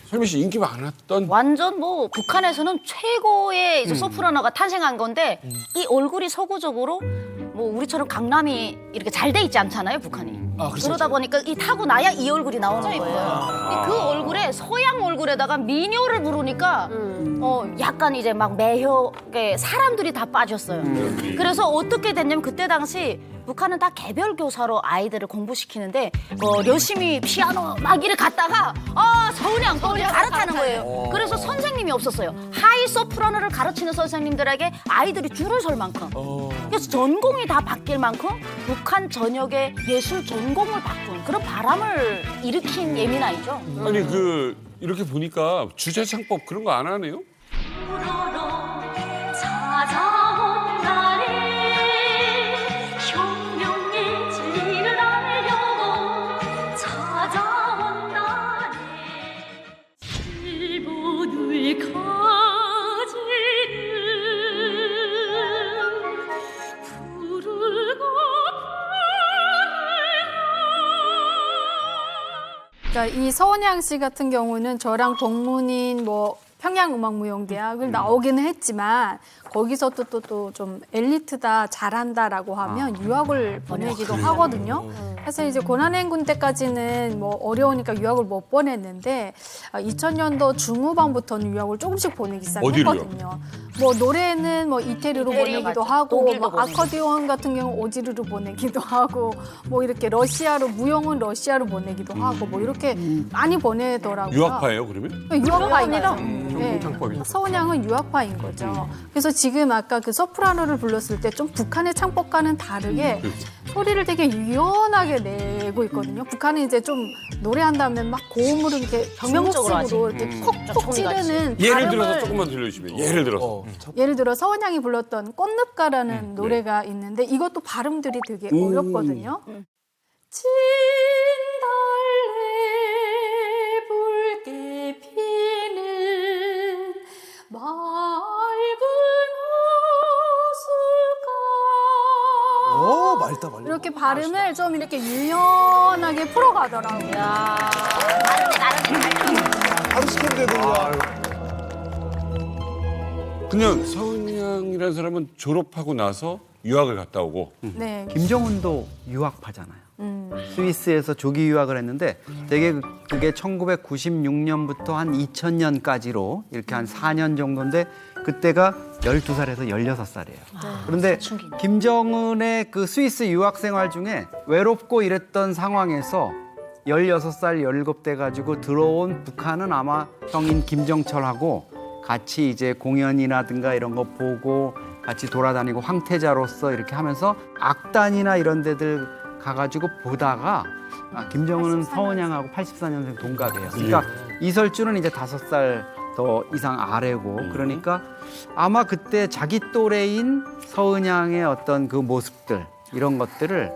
[SPEAKER 5] 설미 씨 인기 많았던
[SPEAKER 2] 완전 뭐 북한에서는 최고의 이제 소프라노가 탄생한 건데 이 얼굴이 서구적으로 뭐 우리처럼 강남이 이렇게 잘 돼 있지 않잖아요, 북한이.
[SPEAKER 6] 그렇죠,
[SPEAKER 2] 그러다 보니까 이 타고 나야 이 얼굴이 나오는 거예요. 그 얼굴에 서양 얼굴에다가 미녀를 부르니까 약간 이제 막 매력에 사람들이 다 빠졌어요. 그래서 어떻게 됐냐면 그때 당시 북한은 다 개별 교사로 아이들을 공부시키는데 열심히 피아노 막 이래 갔다가 서운양 또 갈아타는 거예요. 그래서 선생님이 없었어요. 하이 소프라노를 가르치는 선생님들에게 아이들이 줄을 설 만큼. 그래서 전공이 다 바뀔 만큼 북한 전역의 예술 전공을 바꾼 그런 바람을 일으킨 예민아이죠.
[SPEAKER 5] 아니 이렇게 보니까 주제창법 그런 거 안 하네요?
[SPEAKER 14] 찾아온 날에 혁명의 진리를 알려고 찾아온 날에 일본을 가지는 푸르고
[SPEAKER 11] 그러니까 이 서은양 씨 같은 경우는 저랑 동문인 뭐 평양음악무용대학을 나오기는 했지만 거기서 또 좀 엘리트다 잘한다라고 하면 유학을 보내기도 하거든요. 그래서 이제 고난행군 때까지는 뭐 어려우니까 유학을 못 보냈는데 2000년도 중후반부터는 유학을 조금씩 보내기 시작했거든요. 뭐 노래는 뭐 이태리로 보내기도 하고 뭐 아코디언 같은 경우 오지르로 보내기도 하고 뭐 이렇게 러시아로 무용은 러시아로 보내기도 하고 뭐 이렇게 많이 보내더라고요.
[SPEAKER 5] 유학파예요 그러면?
[SPEAKER 11] 유학파입니다. 네. 서은양은 유학파인 거죠. 그래서 지금 아까 그 소프라노를 불렀을 때 좀 북한의 창법과는 다르게 소리를 되게 유연하게 내고 있거든요. 북한은 이제 좀 노래한다면 막 고음으로 이렇게 병명적으로 이렇게 콕콕 찌르는
[SPEAKER 5] 예를
[SPEAKER 11] 발음을
[SPEAKER 5] 들어서 조금만 들려주시면 예를 들어서
[SPEAKER 11] 예를 들어 서은양이 불렀던 꽃늪가라는 노래가 있는데 이것도 발음들이 되게 어렵거든요. 진달래 붉게 피는 맑은
[SPEAKER 6] 맑다.
[SPEAKER 11] 이렇게 발음을 좀 이렇게 유연하게 풀어가더라고요.
[SPEAKER 6] 바로 시켰는데도
[SPEAKER 5] 그냥 서은양이라는 사람은 졸업하고 나서 유학을 갔다 오고
[SPEAKER 11] 네.
[SPEAKER 8] 김정은도 유학파잖아요. 스위스에서 조기 유학을 했는데 되게 그게 1996년부터 한 2000년까지로 이렇게 한 4년 정도인데 그때가 12살에서 16살이에요. 그런데 김정은의 그 스위스 유학 생활 중에 외롭고 이랬던 상황에서 16살, 17대 가지고 들어온 북한은 아마 형인 김정철하고 같이 이제 공연이라든가 이런 거 보고 같이 돌아다니고 황태자로서 이렇게 하면서 악단이나 이런 데들 가가지고 보다가 김정은은 서은양하고 84년생 동갑이에요. 그러니까 이설주는 이제 5살 더 이상 아래고 그러니까 아마 그때 자기 또래인 서은양의 어떤 그 모습들 이런 것들을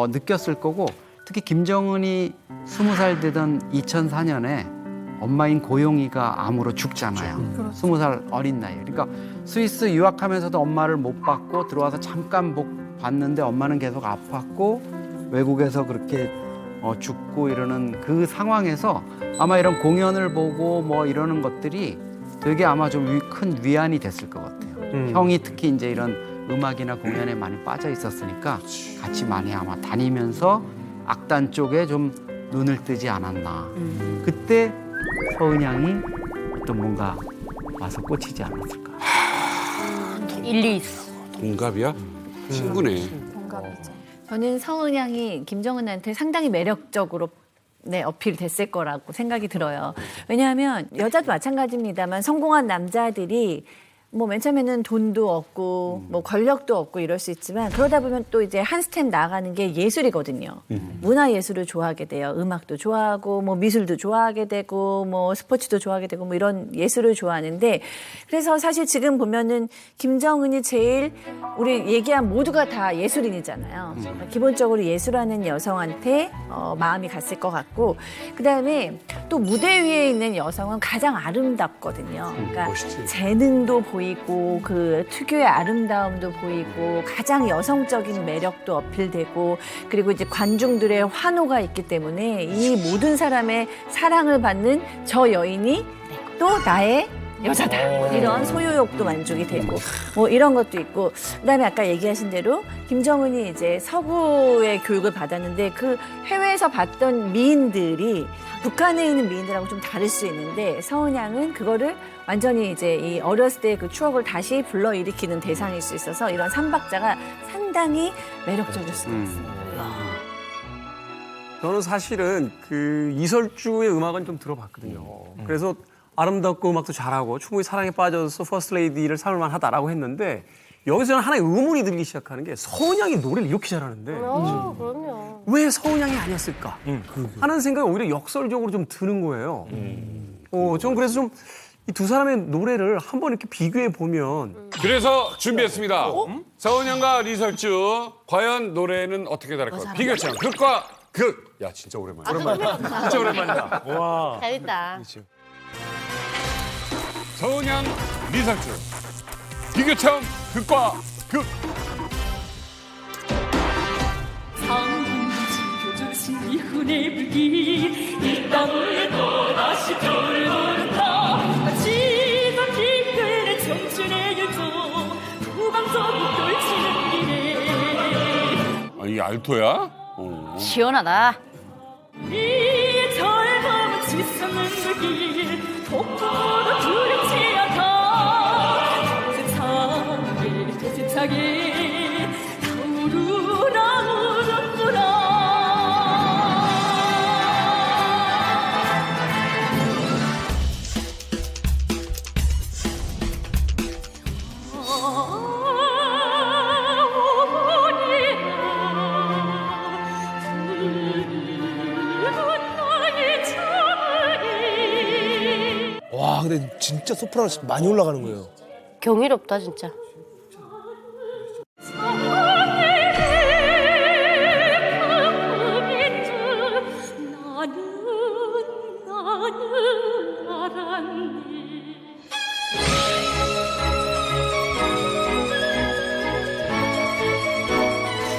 [SPEAKER 8] 느꼈을 거고 특히 김정은이 20살 되던 2004년에 엄마인 고용이가 암으로 죽잖아요. 20살 어린 나이에. 그러니까 스위스 유학하면서도 엄마를 못 봤고 들어와서 잠깐 봤는데 엄마는 계속 아팠고 외국에서 그렇게 죽고 이러는 그 상황에서 아마 이런 공연을 보고 뭐 이러는 것들이 되게 아마 좀 큰 위안이 됐을 것 같아요. 형이 특히 이제 이런 음악이나 공연에 많이 빠져 있었으니까 같이 많이 아마 다니면서 악단 쪽에 좀 눈을 뜨지 않았나. 그때 서은양이 또 뭔가 와서 꽂히지 않았을까.
[SPEAKER 2] 일리 있어.
[SPEAKER 5] 동갑이야? 친구네.
[SPEAKER 11] 동갑이죠.
[SPEAKER 3] 저는 서은양이 김정은한테 상당히 매력적으로 어필이 됐을 거라고 생각이 들어요. 왜냐하면 여자도 마찬가지입니다만 성공한 남자들이 뭐 맨 처음에는 돈도 없고 뭐 권력도 없고 이럴 수 있지만 그러다 보면 또 이제 한 스텝 나아가는 게 예술이거든요. 문화 예술을 좋아하게 돼요. 음악도 좋아하고 뭐 미술도 좋아하게 되고 뭐 스포츠도 좋아하게 되고 뭐 이런 예술을 좋아하는데 그래서 사실 지금 보면은 김정은이 제일 우리 얘기한 모두가 다 예술인이잖아요. 기본적으로 예술하는 여성한테 마음이 갔을 것 같고 그다음에 또 무대 위에 있는 여성은 가장 아름답거든요. 그러니까 재능도 보이고 그 특유의 아름다움도 보이고 가장 여성적인 매력도 어필되고 그리고 이제 관중들의 환호가 있기 때문에 이 모든 사람의 사랑을 받는 저 여인이 또 나의 여자다. 이런 소유욕도 만족이 되고 뭐 이런 것도 있고 그다음에 아까 얘기하신 대로 김정은이 이제 서구의 교육을 받았는데 그 해외에서 봤던 미인들이 북한에 있는 미인들하고 좀 다를 수 있는데 서은양은 그거를 완전히 이제 이 어렸을 때 그 추억을 다시 불러일으키는 대상일 수 있어서 이런 삼박자가 상당히 매력적일 수가 있습니다.
[SPEAKER 9] 저는 사실은 그 이설주의 음악은 좀 들어봤거든요. 그래서 아름답고 음악도 잘하고 충분히 사랑에 빠져서 퍼스트 레이디를 삼을 만하다라고 했는데 여기서는 하나의 의문이 들기 시작하는 게 서은양이 노래를 이렇게 잘하는데
[SPEAKER 10] 그럼요.
[SPEAKER 9] 왜 서은양이 아니었을까 하는 생각이 오히려 역설적으로 좀 드는 거예요. 저는 그래서 좀 이 두 사람의 노래를 한번 이렇게 비교해 보면
[SPEAKER 5] 그래서 준비했습니다. 서은양과 리설주 과연 노래는 어떻게 다를까요? 비교체험 극과 극. 야 진짜 오랜만이야.
[SPEAKER 4] 진짜 오랜만이다. 와.
[SPEAKER 10] 재밌다.
[SPEAKER 5] 서은양, 리설주 비교체험 극과 극.
[SPEAKER 14] 지켜주신 이훈의 불길 이 땅을 또다시 별을 오른다 지던 뒷글의 청춘의 열정 후방서 북돌치는 길에
[SPEAKER 5] 아, 이게 알토야?
[SPEAKER 2] 시원하다.
[SPEAKER 14] 이 젊음은 지솟는 불길 폭포도 두렵지 않다 도세차게 타오르라 무릎구나
[SPEAKER 6] 와, 근데 진짜 소프라노 많이 올라가는 거예요.
[SPEAKER 10] 경이롭다 진짜.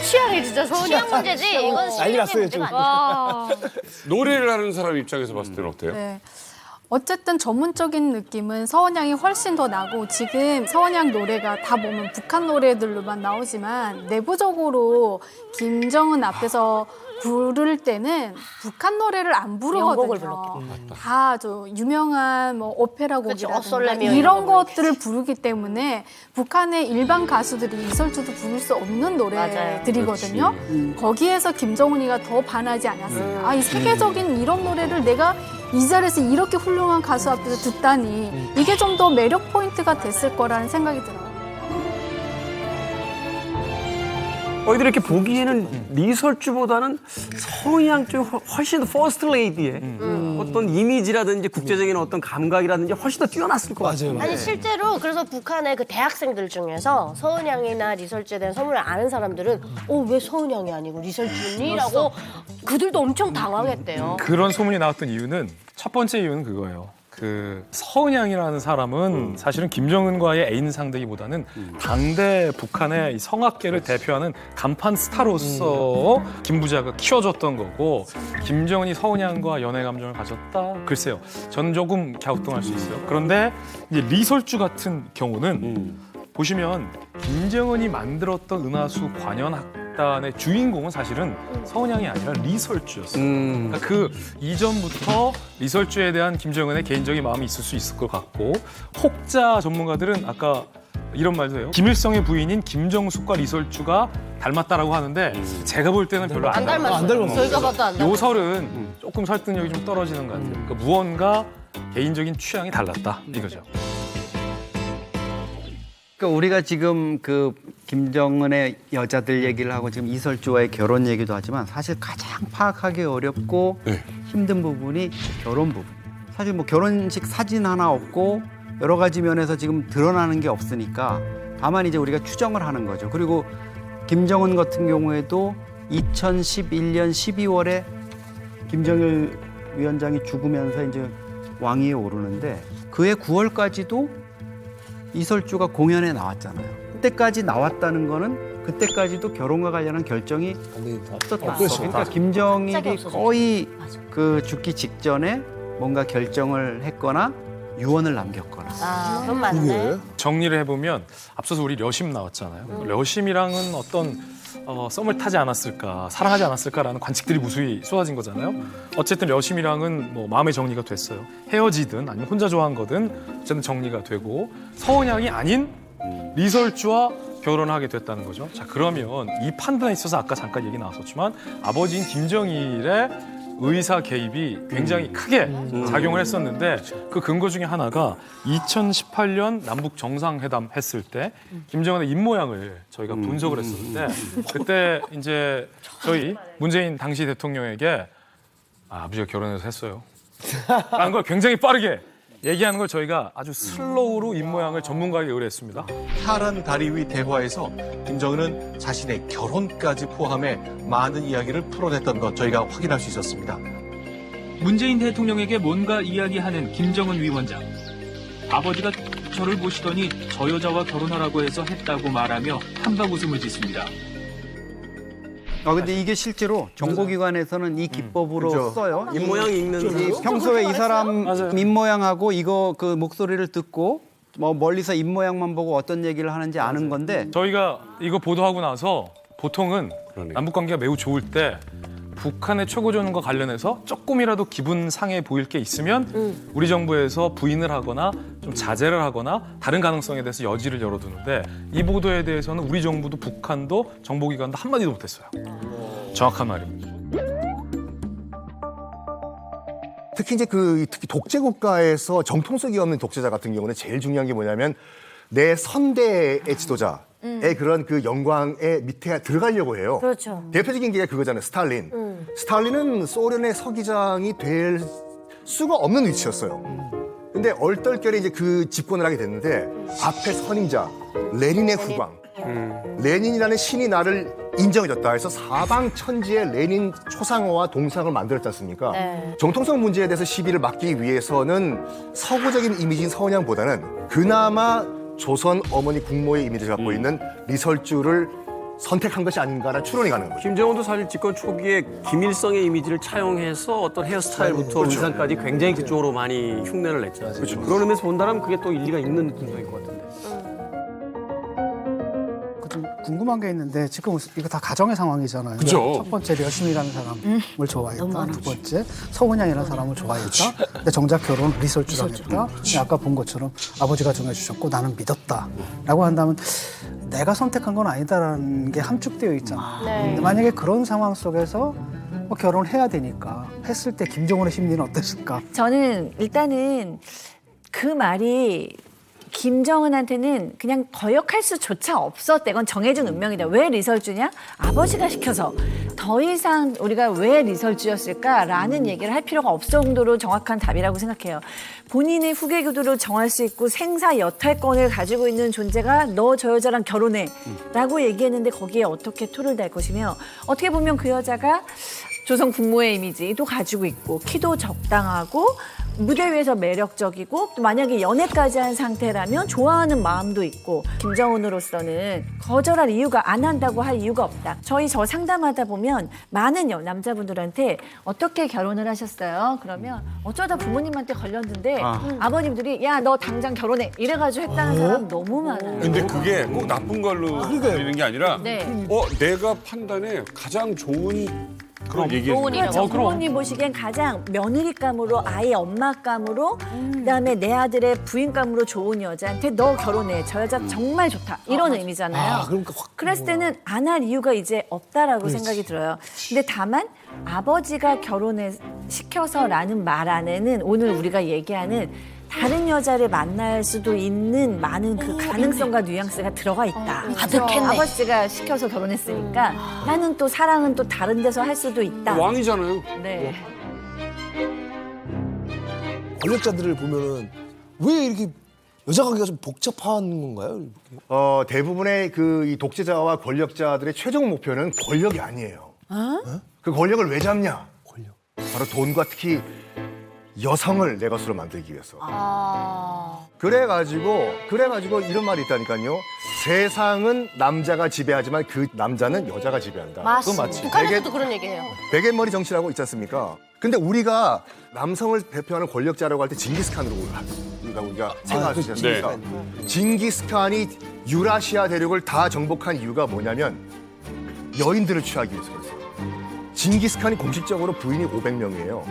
[SPEAKER 10] 취향이 진짜 서은양 문제지. 이건
[SPEAKER 6] 난리 났어요, 지금.
[SPEAKER 5] 노래를 하는 사람 입장에서 봤을 때는 어때요?
[SPEAKER 11] 네. 어쨌든 전문적인 느낌은 서은양이 훨씬 더 나고 지금 서은양 노래가 다 보면 북한 노래들로만 나오지만 내부적으로 김정은 앞에서 부를 때는 북한 노래를 안
[SPEAKER 10] 영곡을
[SPEAKER 11] 부르거든요. 다 저 유명한 뭐 오페라 곡이라든가
[SPEAKER 10] 엇설레미오
[SPEAKER 11] 이런
[SPEAKER 10] 이런 거
[SPEAKER 11] 것들을 부르기 때문에 북한의 일반 가수들이 이설주도 부를 수 없는 노래들이거든요. 거기에서 김정은이가 더 반하지 않았을까. 아, 이 세계적인 이런 노래를 내가 이 자리에서 이렇게 훌륭한 가수 앞에서 듣다니 이게 좀 더 매력 포인트가 됐을 거라는 생각이 들어요.
[SPEAKER 9] 저희들이 이렇게 보기에는 리설주보다는 서은양 쪽이 훨씬 더 퍼스트 레이디의 어떤 이미지라든지 국제적인 어떤 감각이라든지 훨씬 더 뛰어났을 것 같아요.
[SPEAKER 10] 아니 실제로 그래서 북한의 그 대학생들 중에서 서은양이나 리설주에 대한 소문을 아는 사람들은 왜 서은양이 아니고 리설주니?라고 그들도 엄청 당황했대요.
[SPEAKER 4] 그런 소문이 나왔던 이유는 첫 번째 이유는 그거예요. 그 서은양이라는 사람은 사실은 김정은과의 애인 상대기보다는 당대 북한의 이 성악계를 대표하는 간판 스타로서 김 부자가 키워줬던 거고 김정은이 서은양과 연애 감정을 가졌다? 글쎄요. 저는 조금 갸우뚱할 수 있어요. 그런데 이제 리설주 같은 경우는 보시면 김정은이 만들었던 은하수 관현악단의 주인공은 사실은 서은양이 아니라 리설주였어요. 그러니까 그 이전부터 리설주에 대한 김정은의 개인적인 마음이 있을 수 있을 것 같고 혹자 전문가들은 아까 이런 말도 해요. 김일성의 부인인 김정숙과 리설주가 닮았다라고 하는데 제가 볼 때는 별로 안 닮았어요.
[SPEAKER 10] 안 닮았어요. 저희가 봐도 안 닮았어요.
[SPEAKER 4] 요 설은 조금 설득력이 좀 떨어지는 것 같아요. 그러니까 무언가 개인적인 취향이 달랐다 이거죠.
[SPEAKER 8] 그러니까 우리가 지금 그 김정은의 여자들 얘기를 하고 지금 이설주와의 결혼 얘기도 하지만 사실 가장 파악하기 어렵고 힘든 부분이 결혼 부분. 사실 뭐 결혼식 사진 하나 없고 여러 가지 면에서 지금 드러나는 게 없으니까 다만 이제 우리가 추정을 하는 거죠. 그리고 김정은 같은 경우에도 2011년 12월에 김정일 위원장이 죽으면서 이제 왕위에 오르는데 그해 9월까지도 이설주가 공연에 나왔잖아요. 그때까지 나왔다는 거는 그때까지도 결혼과 관련한 결정이 없었다. 그러니까 김정일이 거의 그 죽기 직전에 뭔가 결정을 했거나 유언을 남겼거나.
[SPEAKER 10] 그건 맞네.
[SPEAKER 4] 정리를 해보면 앞서서 우리 려심 나왔잖아요. 려심이랑은 어떤 썸을 타지 않았을까, 사랑하지 않았을까라는 관측들이 무수히 쏟아진 거잖아요. 어쨌든 려심이랑은 뭐 마음의 정리가 됐어요. 헤어지든 아니면 혼자 좋아한 거든 어쨌든 정리가 되고 서은양이 아닌 리설주와 결혼하게 됐다는 거죠. 자, 그러면 이 판단에 있어서 아까 잠깐 얘기 나왔었지만 아버지인 김정일의 의사 개입이 굉장히 크게 작용을 했었는데 그 근거 중에 하나가 2018년 남북 정상회담 했을 때 김정은의 입모양을 저희가 분석을 했었는데 그때 이제 저희 문재인 당시 대통령에게 아버지가 결혼해서 했어요 라는 걸 굉장히 빠르게 얘기하는 걸 저희가 아주 슬로우로 입모양을 전문가에게 의뢰했습니다.
[SPEAKER 15] 파란 다리 위 대화에서 김정은은 자신의 결혼까지 포함해 많은 이야기를 풀어냈던 것 저희가 확인할 수 있었습니다.
[SPEAKER 16] 문재인 대통령에게 뭔가 이야기하는 김정은 위원장. 아버지가 저를 보시더니 저 여자와 결혼하라고 해서 했다고 말하며 한박 웃음을 짓습니다.
[SPEAKER 8] 근데 이게 실제로 정보기관에서는 이 기법으로 써요.
[SPEAKER 9] 입모양 읽는
[SPEAKER 8] 평소에 이 사람 입모양하고 이거 그 목소리를 듣고 뭐 멀리서 입모양만 보고 어떤 얘기를 하는지 아는 건데
[SPEAKER 4] 저희가 이거 보도하고 나서 보통은 남북 관계가 매우 좋을 때 북한의 최고조원과 관련해서 조금이라도 기분 상해 보일 게 있으면 우리 정부에서 부인을 하거나 좀 자제를 하거나 다른 가능성에 대해서 여지를 열어두는데 이 보도에 대해서는 우리 정부도 북한도 정보기관도 한마디도 못했어요. 정확한 말입니다.
[SPEAKER 1] 특히 이제 특히 독재 국가에서 정통성이 없는 독재자 같은 경우는 제일 중요한 게 뭐냐면 내 선대의 지도자의 그런 그 영광의 밑에 들어가려고 해요.
[SPEAKER 10] 그렇죠.
[SPEAKER 1] 대표적인 게 그거잖아요. 스탈린. 스탈린은 소련의 서기장이 될 수가 없는 위치였어요. 근데 얼떨결에 이제 그 집권을 하게 됐는데 앞에 선임자 레닌의 후광. 레닌이라는 신이 나를 인정해줬다 해서 사방천지에 레닌 초상화와 동상을 만들었지 않습니까?
[SPEAKER 10] 네.
[SPEAKER 1] 정통성 문제에 대해서 시비를 막기 위해서는 서구적인 이미지인 서은양보다는 그나마 조선 어머니 국모의 이미지를 갖고 있는 리설주를 선택한 것이 아닌가라는 추론이 가능한 거죠.
[SPEAKER 9] 김정은도 사실 집권 초기에 김일성의 이미지를 차용해서 어떤 헤어스타일부터
[SPEAKER 1] 그렇죠.
[SPEAKER 9] 의상까지 굉장히 그쪽으로 많이 흉내를 냈잖아요.
[SPEAKER 1] 그렇죠.
[SPEAKER 9] 그런 의미에서 본다면 그게 또 일리가 있는 분석인 것 같은데.
[SPEAKER 13] 좀 궁금한 게 있는데 지금 이거 다 가정의 상황이잖아요.
[SPEAKER 5] 그죠.
[SPEAKER 13] 첫 번째 려심이라는 사람을 좋아했다. 두 번째 서은양이라는 사람을 좋아했다. 근데 정작 결혼 리설주랑 했다. 아까 본 것처럼 아버지가 정해주셨고 나는 믿었다. 라고 한다면 내가 선택한 건 아니다라는 게 함축되어 있잖아.
[SPEAKER 10] 네.
[SPEAKER 13] 근데 만약에 그런 상황 속에서 뭐 결혼해야 되니까 했을 때 김정은의 심리는 어땠을까?
[SPEAKER 3] 저는 일단은 그 말이 김정은한테는 그냥 거역할 수조차 없었대. 이건 정해진 운명이다. 왜 리설주냐? 아버지가 시켜서. 더 이상 우리가 왜 리설주였을까라는 얘기를 할 필요가 없을 정도로 정확한 답이라고 생각해요. 본인의 후계 교도로 정할 수 있고 생사 여탈권을 가지고 있는 존재가 너 저 여자랑 결혼해 라고 얘기했는데 거기에 어떻게 토를 달 것이며 어떻게 보면 그 여자가 조선 국모의 이미지도 가지고 있고 키도 적당하고 무대 위에서 매력적이고 또 만약에 연애까지 한 상태라면 좋아하는 마음도 있고 김정은으로서는 거절할 이유가 안 한다고 할 이유가 없다. 저희 저 상담하다 보면 많은 남자분들한테 어떻게 결혼을 하셨어요? 그러면 어쩌다 부모님한테 걸렸는데 아버님들이 야 너 당장 결혼해 이래가지고 했다는 사람 너무 많아요.
[SPEAKER 5] 근데 그게 꼭 나쁜 걸로 들리는 게 아니라
[SPEAKER 3] 네.
[SPEAKER 5] 내가 판단에 가장 좋은 그런 얘기예요.
[SPEAKER 3] 그렇죠. 부모님 보시기엔 가장 며느리감으로 아이 엄마감으로 그다음에 내 아들의 부인감으로 좋은 여자한테 너 결혼해. 저 여자 정말 좋다. 이런 의미잖아요. 그랬을 때는 안 할 이유가 이제 없다라고 생각이 들어요. 근데 다만 아버지가 결혼을 시켜서라는 말 안에는 오늘 우리가 얘기하는 다른 여자를 만날 수도 있는 많은 그 가능성과 뉘앙스가 들어가 있다.
[SPEAKER 2] 가득했네.
[SPEAKER 3] 아버지가 시켜서 결혼했으니까 나는 또 사랑은 또 다른 데서 할 수도 있다.
[SPEAKER 5] 왕이잖아요.
[SPEAKER 3] 네.
[SPEAKER 6] 권력자들을 보면은 왜 이렇게 여자 관계가 좀 복잡한 건가요?
[SPEAKER 1] 대부분의 이 독재자와 권력자들의 최종 목표는 권력이 아니에요. 그 권력을 왜 잡냐? 바로 돈과 특히 여성을 내 것으로 만들기 위해서. 그래가지고 이런 말이 있다니까요. 세상은 남자가 지배하지만 그 남자는 여자가 지배한다. 그건 맞지.
[SPEAKER 10] 북한에서도 그런 얘기해요.
[SPEAKER 1] 베갯머리 정치라고 있지 않습니까? 근데 우리가 남성을 대표하는 권력자라고 할 때 징기스칸으로 우리가 생각할 수 있지 않습니까? 징기스칸이 유라시아 대륙을 다 정복한 이유가 뭐냐면 여인들을 취하기 위해서 그랬어요. 징기스칸이 공식적으로 부인이 500명이에요.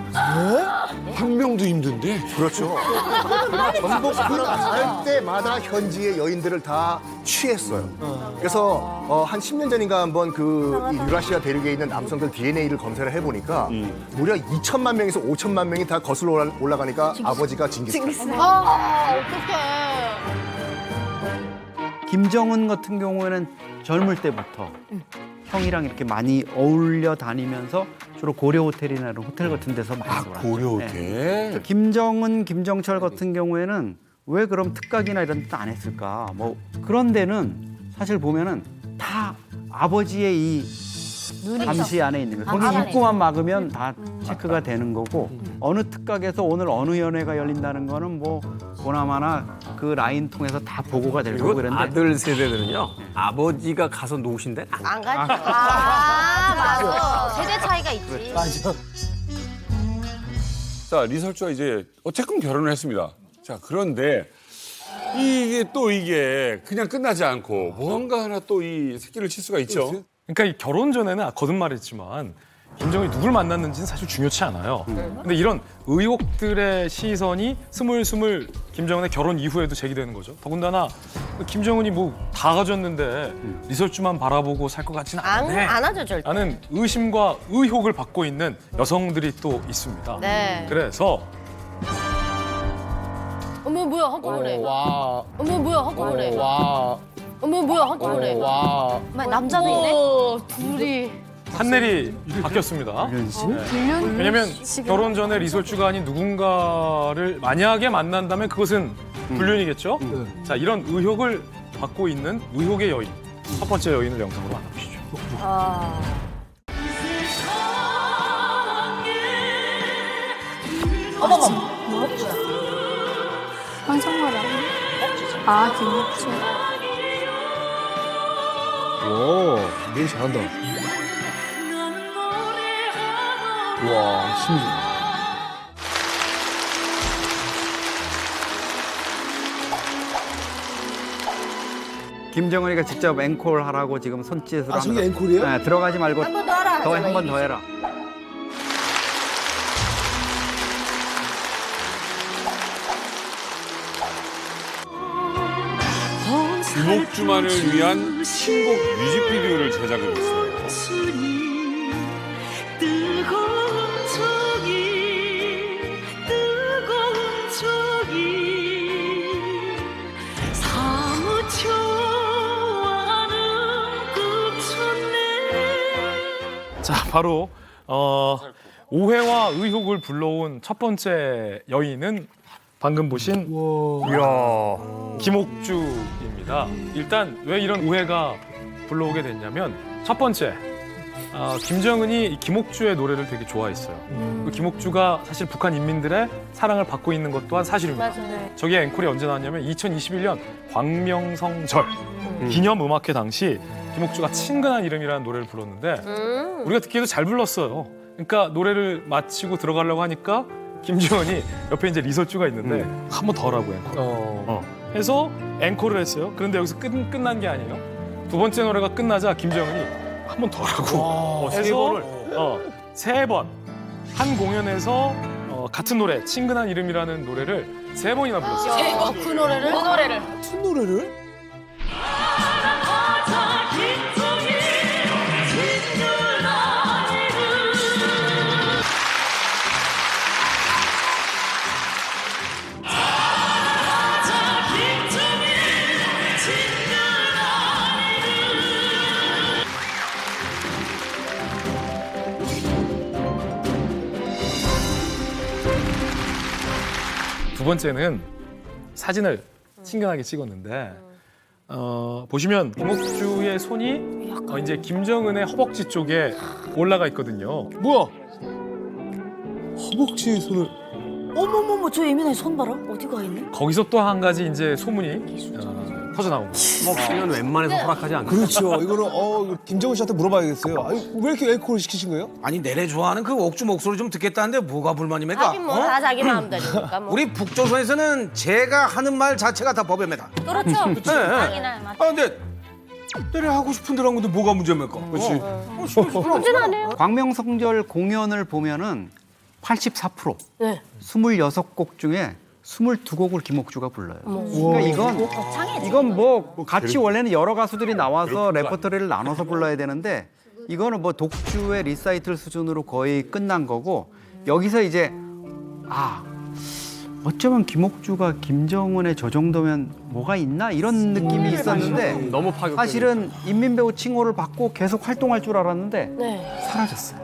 [SPEAKER 5] 한 명도 힘든데?
[SPEAKER 1] 그렇죠. 전복을 할 때마다 현지의 여인들을 다 취했어요. 그래서 한 10년 전인가 한번 이 유라시아 대륙에 있는 남성들 DNA를 검사를 해보니까 무려 2천만 명에서 5천만 명이 다 거슬러 올라가니까 아버지가 징기스칸.
[SPEAKER 10] 어떡해.
[SPEAKER 8] 김정은 같은 경우에는 젊을 때부터 형이랑 이렇게 많이 어울려 다니면서 주로 고려 호텔이나 이런 호텔 같은 데서 많이 놀았죠.
[SPEAKER 5] 고려 호텔.
[SPEAKER 8] 김정은, 김정철 같은 경우에는 왜 그럼 특각이나 이런 데도 안 했을까? 뭐 그런 데는 사실 보면은 다 아버지의 이 감시 안에 있는 거예요. 거기 입구만 막으면 다 체크가 되는 거고 어느 특각에서 오늘 어느 연회가 열린다는 거는 뭐 보나마나 그 라인 통해서 다 보고가 될 거고
[SPEAKER 9] 그리고
[SPEAKER 8] 그런데
[SPEAKER 9] 아들 세대들은요. 아버지가 가서 노신데
[SPEAKER 10] 안 가죠. 맞아. 세대 차이가 있지.
[SPEAKER 6] 맞아.
[SPEAKER 5] 자, 리설주가 이제 어쨌든 결혼을 했습니다. 자, 그런데 이게 그냥 끝나지 않고 뭔가 하나 또 이 새끼를 칠 수가 있죠.
[SPEAKER 4] 그러니까 이 결혼 전에는 거듭말했지만 김정은이 누굴 만났는지는 사실 중요치 않아요. 근데 이런 의혹들의 시선이 스물스물 김정은의 결혼 이후에도 제기되는 거죠. 더군다나 김정은이 뭐 다 가졌는데 리설주만 바라보고 살 것 같지는 않은데
[SPEAKER 10] 안 하죠, 절대.
[SPEAKER 4] 라는 의심과 의혹을 받고 있는 여성들이 또 있습니다.
[SPEAKER 10] 네.
[SPEAKER 4] 그래서
[SPEAKER 10] 어머, 뭐야, 한꺼번에.
[SPEAKER 6] 와.
[SPEAKER 10] 어머, 뭐야, 한꺼번에.
[SPEAKER 6] 와.
[SPEAKER 10] 어머, 뭐야, 한꺼번에.
[SPEAKER 6] 와.
[SPEAKER 2] 남자도 있네.
[SPEAKER 10] 둘이.
[SPEAKER 4] 판넬이 바뀌었습니다. 왜냐면 결혼 전에 리설주가 아닌 누군가를 만약에 만난다면 그것은 불륜이겠죠? 자, 이런 의혹을 받고 있는 의혹의 여인. 첫 번째 여인을 영상으로 만나보시죠.
[SPEAKER 2] 어머머.
[SPEAKER 11] 황성마라. 아, 김옥주.
[SPEAKER 6] 오, 일 잘한다. 와, 심지.
[SPEAKER 8] 김정은이가 직접 앵콜 하라고 지금 손짓으로
[SPEAKER 6] 저게 앵콜이에요?
[SPEAKER 8] 네, 들어가지 말고
[SPEAKER 10] 한 번 더 하라.
[SPEAKER 8] 한 번 더 해라.
[SPEAKER 5] 김옥주만을 위한 신곡 뮤직비디오를 제작을 했어요.
[SPEAKER 4] 자, 바로 오해와 의혹을 불러온 첫 번째 여인은 방금 보신 김옥주입니다. 일단 왜 이런 오해가 불러오게 됐냐면 첫 번째, 김정은이 김옥주의 노래를 되게 좋아했어요. 그 김옥주가 사실 북한 인민들의 사랑을 받고 있는 것 또한 사실입니다.
[SPEAKER 10] 맞아요.
[SPEAKER 4] 저기 앵콜이 언제 나왔냐면 2021년 광명성절 기념음악회 당시 김옥주가 친근한 이름이라는 노래를 불렀는데 우리가 듣기에도 잘 불렀어요. 그러니까 노래를 마치고 들어가려고 하니까 김정은이 옆에 이제 리설주가 있는데 한 번 더 하라고 앵콜. 해서 앵콜을 했어요. 그런데 여기서 끝난 게 아니에요. 두 번째 노래가 끝나자 김정은이 한 번 더 하라고 해서 세 번 한 공연에서 같은 노래 친근한 이름이라는 노래를 세 번이나 불렀어요.
[SPEAKER 10] 그 노래를?
[SPEAKER 6] 같은 노래를?
[SPEAKER 4] 두 번째는 사진을 친근하게 찍었는데 보시면 김옥주의 손이 이제 김정은의 허벅지 쪽에 올라가 있거든요.
[SPEAKER 6] 뭐야? 허벅지에 손을.
[SPEAKER 2] 어머머머, 저 예민한 손 봐라. 어디가 있네?
[SPEAKER 4] 거기서 또 한 가지 이제 소문이 터져 나옵니다.
[SPEAKER 9] 먹으면 웬만해서 허락하지 않는다.
[SPEAKER 6] 그렇죠. 이거는 이거 김정은 씨한테 물어봐야겠어요. 아니, 왜 이렇게 에코를 시키신 거예요?
[SPEAKER 12] 아니 내래 좋아하는 그 옥주 목소리 좀 듣겠다는데 뭐가 불만입니까?
[SPEAKER 10] 하긴 뭐 다 자기 마음대로니까 뭐.
[SPEAKER 12] 우리 북조선에서는 제가 하는 말 자체가 다 법입니다.
[SPEAKER 10] 그렇죠. 자기나
[SPEAKER 12] 아 근데 내래 하고 싶은 대로 한 건데 뭐가 문제입니까? 그렇지.
[SPEAKER 10] 문제는 안 해요.
[SPEAKER 8] 광명성절 공연을 보면은 84%,
[SPEAKER 10] 네.
[SPEAKER 8] 26곡 중에 22곡을 김옥주가 불러요.
[SPEAKER 10] 우와.
[SPEAKER 8] 그러니까 이건 뭐 같이 원래는 여러 가수들이 나와서 레퍼토리를 나눠서 불러야 되는데 이거는 뭐 독주의 리사이틀 수준으로 거의 끝난 거고 여기서 이제 어쩌면 김옥주가 김정은의 저 정도면 뭐가 있나 이런 느낌이 있었는데
[SPEAKER 4] 너무 파격.
[SPEAKER 8] 사실은 인민배우 칭호를 받고 계속 활동할 줄 알았는데
[SPEAKER 10] 네.
[SPEAKER 8] 사라졌어요.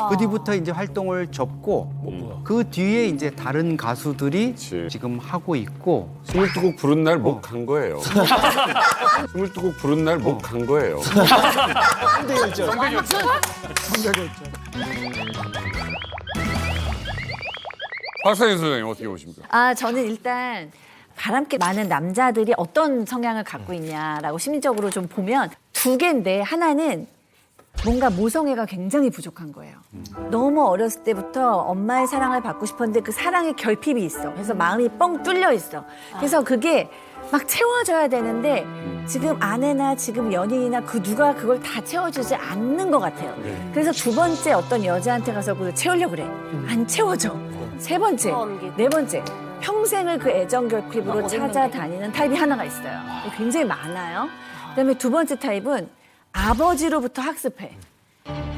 [SPEAKER 8] 그 뒤부터 이제 활동을 접고 그 뒤에 이제 다른 가수들이 지금 하고 있고
[SPEAKER 5] 22곡 부른 날 못 간 거예요. 22곡 부른 날 못 간 거예요.
[SPEAKER 6] 상대결절.
[SPEAKER 5] 박상현 소장님 어떻게 보십니까?
[SPEAKER 3] 저는 일단 바람께 많은 남자들이 어떤 성향을 갖고 있냐라고 심리적으로 좀 보면 두 개인데 하나는 뭔가 모성애가 굉장히 부족한 거예요. 너무 어렸을 때부터 엄마의 사랑을 받고 싶었는데 그 사랑의 결핍이 있어. 그래서 마음이 뻥 뚫려 있어. 그래서 그게 막 채워져야 되는데 지금 아내나 지금 연인이나 그 누가 그걸 다 채워주지 않는 것 같아요. 그래서 두 번째 어떤 여자한테 가서 그걸 채우려고 그래. 안 채워져. 세 번째, 네 번째. 평생을 그 애정 결핍으로 찾아다니는 타입이 하나가 있어요. 굉장히 많아요. 그다음에 두 번째 타입은 아버지로부터 학습해.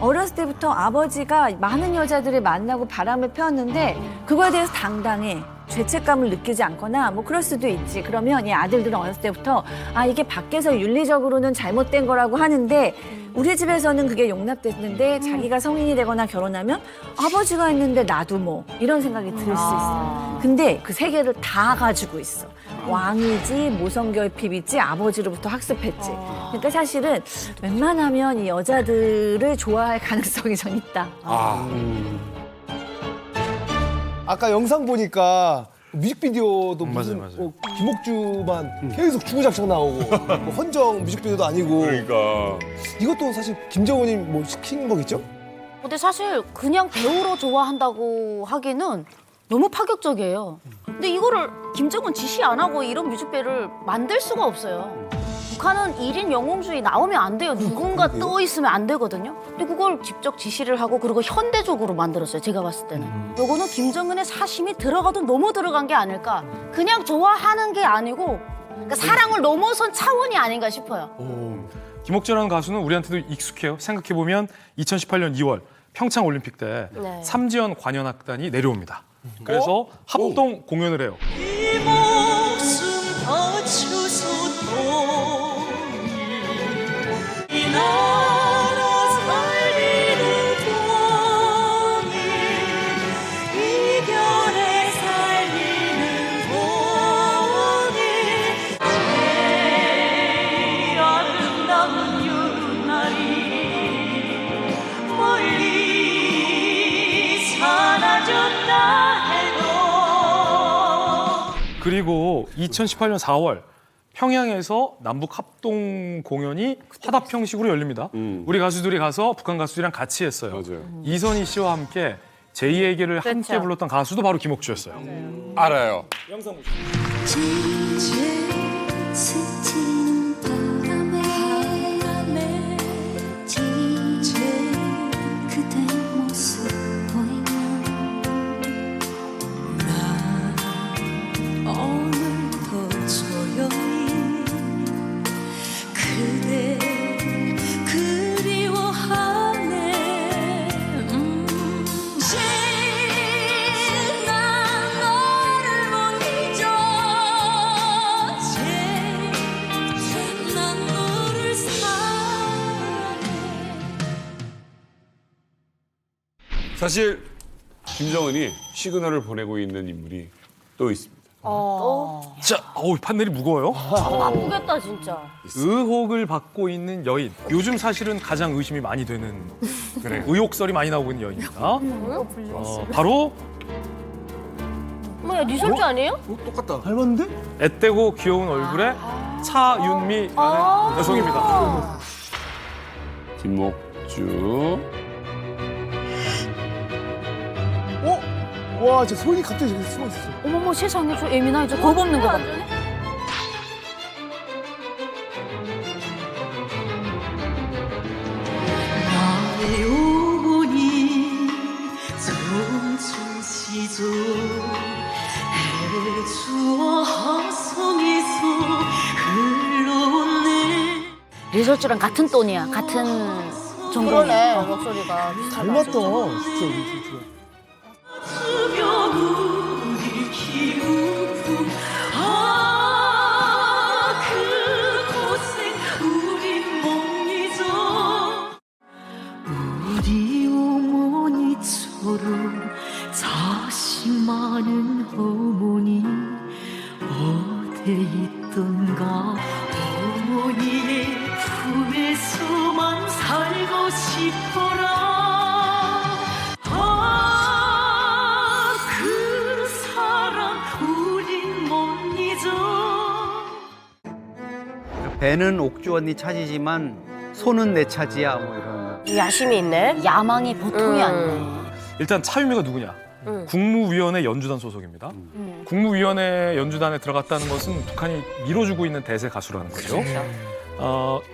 [SPEAKER 3] 어렸을 때부터 아버지가 많은 여자들을 만나고 바람을 피웠는데 그거에 대해서 당당해. 죄책감을 느끼지 않거나 뭐 그럴 수도 있지. 그러면 이 아들들은 어렸을 때부터 이게 밖에서 윤리적으로는 잘못된 거라고 하는데 우리 집에서는 그게 용납됐는데 자기가 성인이 되거나 결혼하면 아버지가 했는데 나도 뭐 이런 생각이 들 수 있어요. 근데 그 세 개를 다 가지고 있어. 왕이지 모성결핍이지 아버지로부터 학습했지. 그러니까 사실은 웬만하면 이 여자들을 좋아할 가능성이 전 있다.
[SPEAKER 6] 아까 영상 보니까 뮤직비디오도 무슨 김옥주만 계속 주구장창 나오고 뭐 헌정 뮤직비디오도 아니고.
[SPEAKER 5] 그러니까
[SPEAKER 6] 이것도 사실 김정은이 뭐 시킨 거겠죠?
[SPEAKER 2] 근데 사실 그냥 배우로 좋아한다고 하기는 너무 파격적이에요. 근데 이거를 김정은 지시 안 하고 이런 뮤직비디오를 만들 수가 없어요. 북한은 1인 영웅주의 나오면 안 돼요. 누군가 떠 있으면 안 되거든요. 근데 그걸 직접 지시를 하고 그리고 현대적으로 만들었어요. 제가 봤을 때는. 요거는 김정은의 사심이 들어가도 너무 들어간 게 아닐까. 그냥 좋아하는 게 아니고 그러니까 사랑을 넘어선 차원이 아닌가 싶어요.
[SPEAKER 4] 김옥주라는 가수는 우리한테도 익숙해요. 생각해보면 2018년 2월 평창 올림픽 때 삼지연 관현악단이 내려옵니다. 그래서 합동 공연을 해요.
[SPEAKER 14] 이 목숨 바쳐서 이 나라 살리는 동이 이겨내 살리는 동이 제일 아름다운 유날이 멀리 사라졌다 해도
[SPEAKER 4] 그리고 2018년 4월 평양에서 남북 합동 공연이 화답 형식으로 열립니다. 우리 가수들이 가서 북한 가수들이랑 같이 했어요.
[SPEAKER 5] 맞아요.
[SPEAKER 4] 이선희 씨와 함께 제2의 길을 함께 불렀던 가수도 바로 김옥주였어요.
[SPEAKER 5] 알아요.
[SPEAKER 4] 영상 보시죠.
[SPEAKER 14] 스치는 바람에 진짜 그대 모습 보이면 나 오늘도 조용히 그대 그리워하네 난 너를 못 잊어 난 너를 사랑해
[SPEAKER 5] 사실 김정은이 시그널을 보내고 있는 인물이 또 있습니다.
[SPEAKER 4] 자, 판넬이 무거워요.
[SPEAKER 10] 아프겠다 진짜.
[SPEAKER 4] 의혹을 받고 있는 여인. 요즘 사실은 가장 의심이 많이 되는 의혹설이 많이 나오고 있는 여인입니다. 바로
[SPEAKER 10] 뭐야 리설주 아니에요?
[SPEAKER 6] 똑같다.
[SPEAKER 13] 닮았는데?
[SPEAKER 4] 애떼고 귀여운 얼굴의 차윤미라는 여성입니다.
[SPEAKER 5] 김옥주.
[SPEAKER 6] 와, 저 손이 갑자기 저기 숨어 있어.
[SPEAKER 2] 어머머 세상에 저 예민하게 겁 없는 거 같아.
[SPEAKER 14] 나의 어머니 청춘시절 해주와 하성에서 흘러온
[SPEAKER 2] 리설주랑 같은 톤이야. 같은 정도네.
[SPEAKER 10] 그러네 목소리가
[SPEAKER 6] 닮았다. 진짜 리설주가.
[SPEAKER 14] 주면 우리 기우고 그 고생 우리 못 잊어 우리 어머니처럼 자식 많은 어머니 어디 있던가 어머니의 품에서만 살고 싶어라 그 사람 우린 못 잊어
[SPEAKER 8] 배는 옥주 언니 차지지만 손은 내 차지야 뭐 이런.
[SPEAKER 10] 야심이 있네.
[SPEAKER 2] 야망이 보통이 아니네.
[SPEAKER 4] 일단 차윤미가 누구냐? 국무위원회 연주단 소속입니다. 국무위원회 연주단에 들어갔다는 것은 북한이 밀어주고 있는 대세 가수라는 거죠.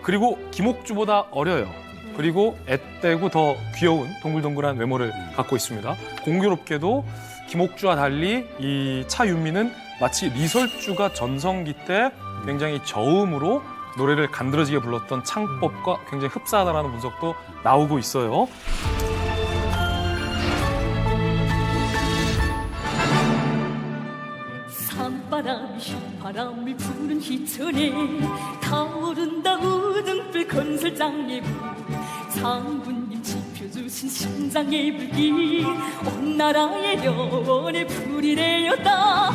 [SPEAKER 4] 그리고 김옥주보다 어려요. 그리고 앳되고 더 귀여운 동글동글한 외모를 갖고 있습니다. 공교롭게도 김옥주와 달리 이 차윤미는 마치 리설주가 전성기 때 굉장히 저음으로 노래를 간드러지게 불렀던 창법과 굉장히 흡사하다는 분석도 나오고 있어요.
[SPEAKER 14] 산바람이 휘바람을 부는 희천에 타오른다 우등불 건설장예부 장군님 지펴주신 심장의 불길 온 나라의 영원의 불이 되었다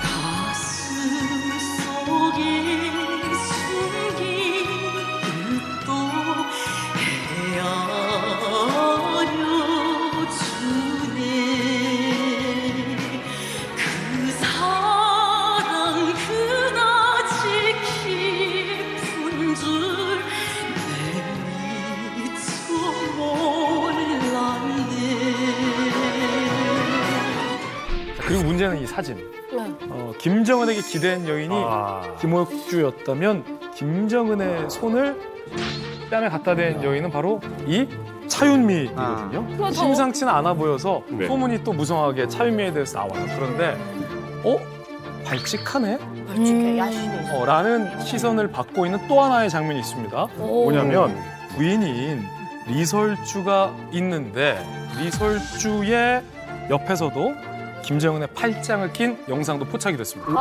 [SPEAKER 14] 가슴 속에 숨긴 뜻도 헤아려주네 그 사랑 그나지 깊은 줄 내 미처 몰랐네
[SPEAKER 4] 그리고 문제는 이 사진. 김정은에게 기대한 여인이 김옥주였다면 김정은의 손을 뺨에 갖다 댄 여인은 바로 이 차윤미거든요. 심상치는 않아 보여서 소문이 또 무성하게 차윤미에 대해서 나와요. 그런데 발칙하네?
[SPEAKER 10] 발칙해 야심이.
[SPEAKER 4] 라는 시선을 받고 있는 또 하나의 장면이 있습니다. 뭐냐면 부인인 리설주가 있는데 리설주의 옆에서도 김정은의 팔짱을 낀 영상도 포착이 됐습니다.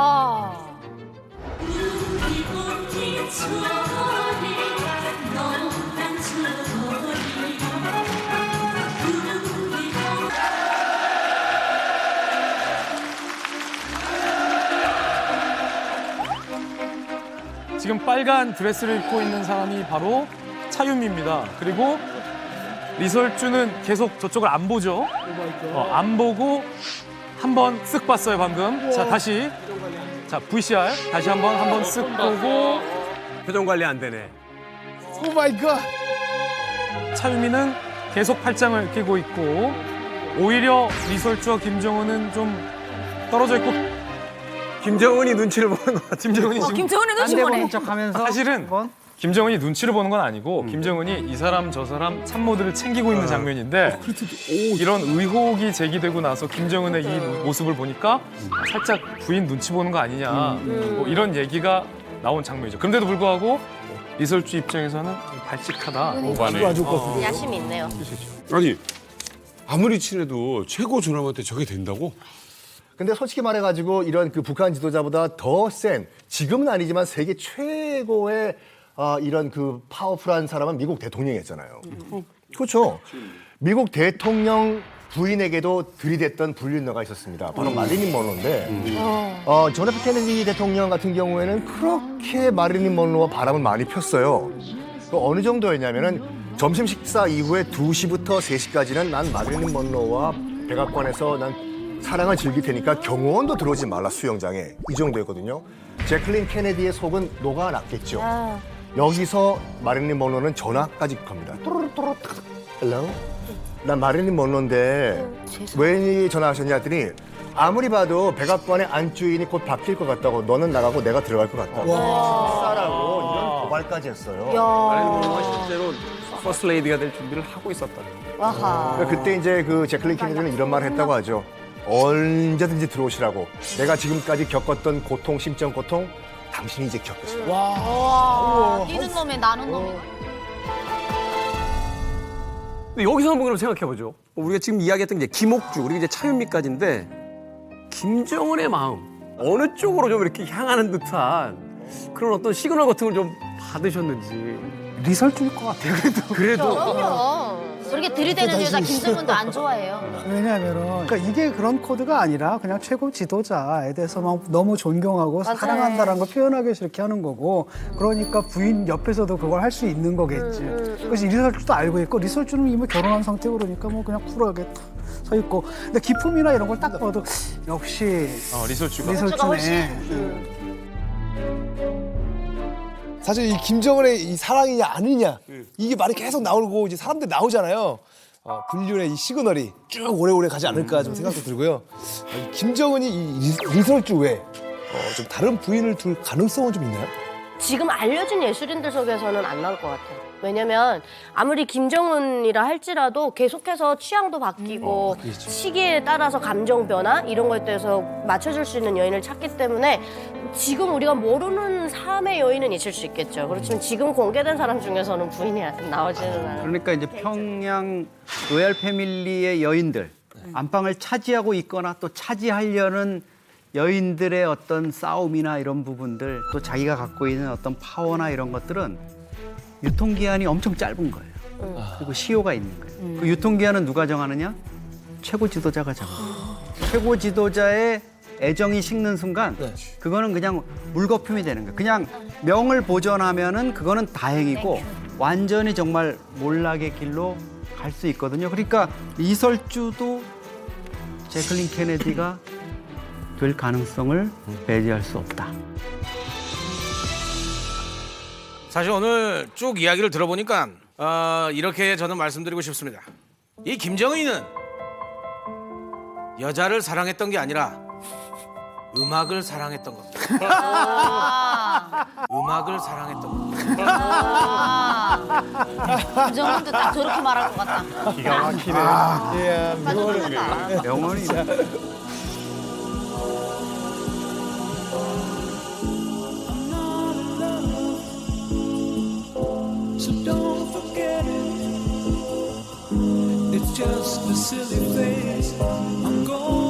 [SPEAKER 4] 지금 빨간 드레스를 입고 있는 사람이 바로 차윤미입니다. 그리고 리설주는 계속 저쪽을 안 보죠. 안 보고 한 번 쓱 봤어요 방금. 자 다시 자 VCR 다시 한번 쓱 보고
[SPEAKER 9] 표정 관리 안 되네.
[SPEAKER 6] 오 마이 갓.
[SPEAKER 4] 차윤미는 계속 팔짱을 끼고 있고 오히려 리설주와 김정은은 좀 떨어져 있고
[SPEAKER 9] 김정은이 눈치를 보는 것 같아.
[SPEAKER 4] 김정은이 지금
[SPEAKER 2] 김정은이 눈치 보네.
[SPEAKER 4] 사실은 김정은이 눈치를 보는 건 아니고 김정은이 이 사람 저 사람 참모들을 챙기고 있는 장면인데 이런 의혹이 제기되고 나서 김정은의 이 모습을 보니까 살짝 부인 눈치 보는 거 아니냐 뭐 이런 얘기가 나온 장면이죠. 그런데도 불구하고 리설주 입장에서는 좀 발칙하다.
[SPEAKER 10] 야심이 있네요.
[SPEAKER 5] 아니 아무리 친해도 최고 존엄한테 저게 된다고?
[SPEAKER 1] 근데 솔직히 말해가지고 이런 그 북한 지도자보다 더 센, 지금은 아니지만 세계 최고의 이런 그 파워풀한 사람은 미국 대통령이었잖아요. 그렇죠. 미국 대통령 부인에게도 들이댔던 불륜녀가 있었습니다. 바로 마릴린 먼로인데 존 F 케네디 대통령 같은 경우에는 그렇게 마릴린 먼로와 바람을 많이 폈어요. 어느 정도였냐면은 점심 식사 이후에 2시부터 3시까지는 난 마릴린 먼로와 백악관에서 난 사랑을 즐길 테니까 경호원도 들어오지 말라 수영장에 이 정도였거든요. 제클린 케네디의 속은 녹아났겠죠. 여기서 마릴린 먼로는 전화까지 겁니다. 또르르또르 헬로? 난 마릴린 먼로인데 왜 전화하셨냐 했더니 아무리 봐도 백악관의 안주인이 곧 바뀔 것 같다고 너는 나가고 내가 들어갈 것 같다고 식사라고 이런 고발까지 했어요.
[SPEAKER 9] 마릴린 먼로가 실제로 퍼스트 레이디가 될 준비를 하고 있었다는 거예요.
[SPEAKER 1] 그러니까 그때 이제 그 제클린 케네디는 이런 말을 했다고 하죠. 언제든지 들어오시라고. 내가 지금까지 겪었던 고통, 심정 고통 당신이 이제 겪으시라.
[SPEAKER 2] 와, 뛰는 놈에 나는 놈이.
[SPEAKER 9] 근데 여기서 한번 그럼 생각해보죠. 우리가 지금 이야기했던 게 김옥주, 그리고 이제 차윤미까지인데 김정은의 마음 어느 쪽으로 좀 이렇게 향하는 듯한 그런 어떤 시그널 같은 걸 좀 받으셨는지.
[SPEAKER 13] 리설주일 것 같아요.
[SPEAKER 9] 그래도.
[SPEAKER 2] 그럼요. 그렇게 들이대는 여자 김정은도 안 좋아해요.
[SPEAKER 13] 왜냐하면은 그러니까 이게 그런 코드가 아니라 그냥 최고 지도자에 대해서 막 너무 존경하고
[SPEAKER 2] 맞아요.
[SPEAKER 13] 사랑한다라는 걸 표현하기 위해서 이렇게 하는 거고 그러니까 부인 옆에서도 그걸 할 수 있는 거겠지. 그래서 리설주도 알고 있고 리설주는 이미 결혼한 상태고 그러니까 뭐 그냥 쿨하게 탁 서 있고 근데 기품이나 이런 걸 딱 봐도 역시
[SPEAKER 4] 리설주가
[SPEAKER 13] 리설주네.
[SPEAKER 6] 사실 이 김정은의 이 사랑이냐 아니냐 이게 말이 계속 나오고 이제 사람들 나오잖아요. 불륜의 이 시그널이 쭉 오래오래 가지 않을까 좀 생각도 들고요. 이 김정은이 이 리설주 외에 좀 다른 부인을 둘 가능성은 좀 있나요?
[SPEAKER 10] 지금 알려진 예술인들 속에서는 안 나올 것 같아요. 왜냐면 아무리 김정은이라 할지라도 계속해서 취향도 바뀌고 시기에 따라서 감정 변화 이런 거에 대해서 맞춰줄 수 있는 여인을 찾기 때문에 지금 우리가 모르는 삶의 여인은 있을 수 있겠죠. 그렇지만 지금 공개된 사람 중에서는 부인이 나오지는 않아요.
[SPEAKER 8] 그러니까 이제 평양 로얄 패밀리의 여인들 안방을 차지하고 있거나 또 차지하려는 여인들의 어떤 싸움이나 이런 부분들 또 자기가 갖고 있는 어떤 파워나 이런 것들은 유통기한이 엄청 짧은 거예요. 그리고 시효가 있는 거예요. 그 유통기한은 누가 정하느냐? 최고 지도자가 정해요. 최고 지도자의 애정이 식는 순간 그거는 그냥 물거품이 되는 거예요. 그냥 명을 보존하면은 그거는 다행이고 완전히 정말 몰락의 길로 갈 수 있거든요. 그러니까 리설주도 제클린 케네디가 될 가능성을 배제할 수 없다.
[SPEAKER 12] 사실 오늘 쭉 이야기를 들어보니까 이렇게 저는 말씀드리고 싶습니다. 이 김정은이는 여자를 사랑했던 게 아니라 음악을 사랑했던 겁니다. 음악을 사랑했던 겁니다.
[SPEAKER 2] 김정은도 딱 저렇게 말할 것 같다.
[SPEAKER 4] 기가 막히네.
[SPEAKER 8] 명언이
[SPEAKER 7] So don't forget it. It's just a silly phase. I'm going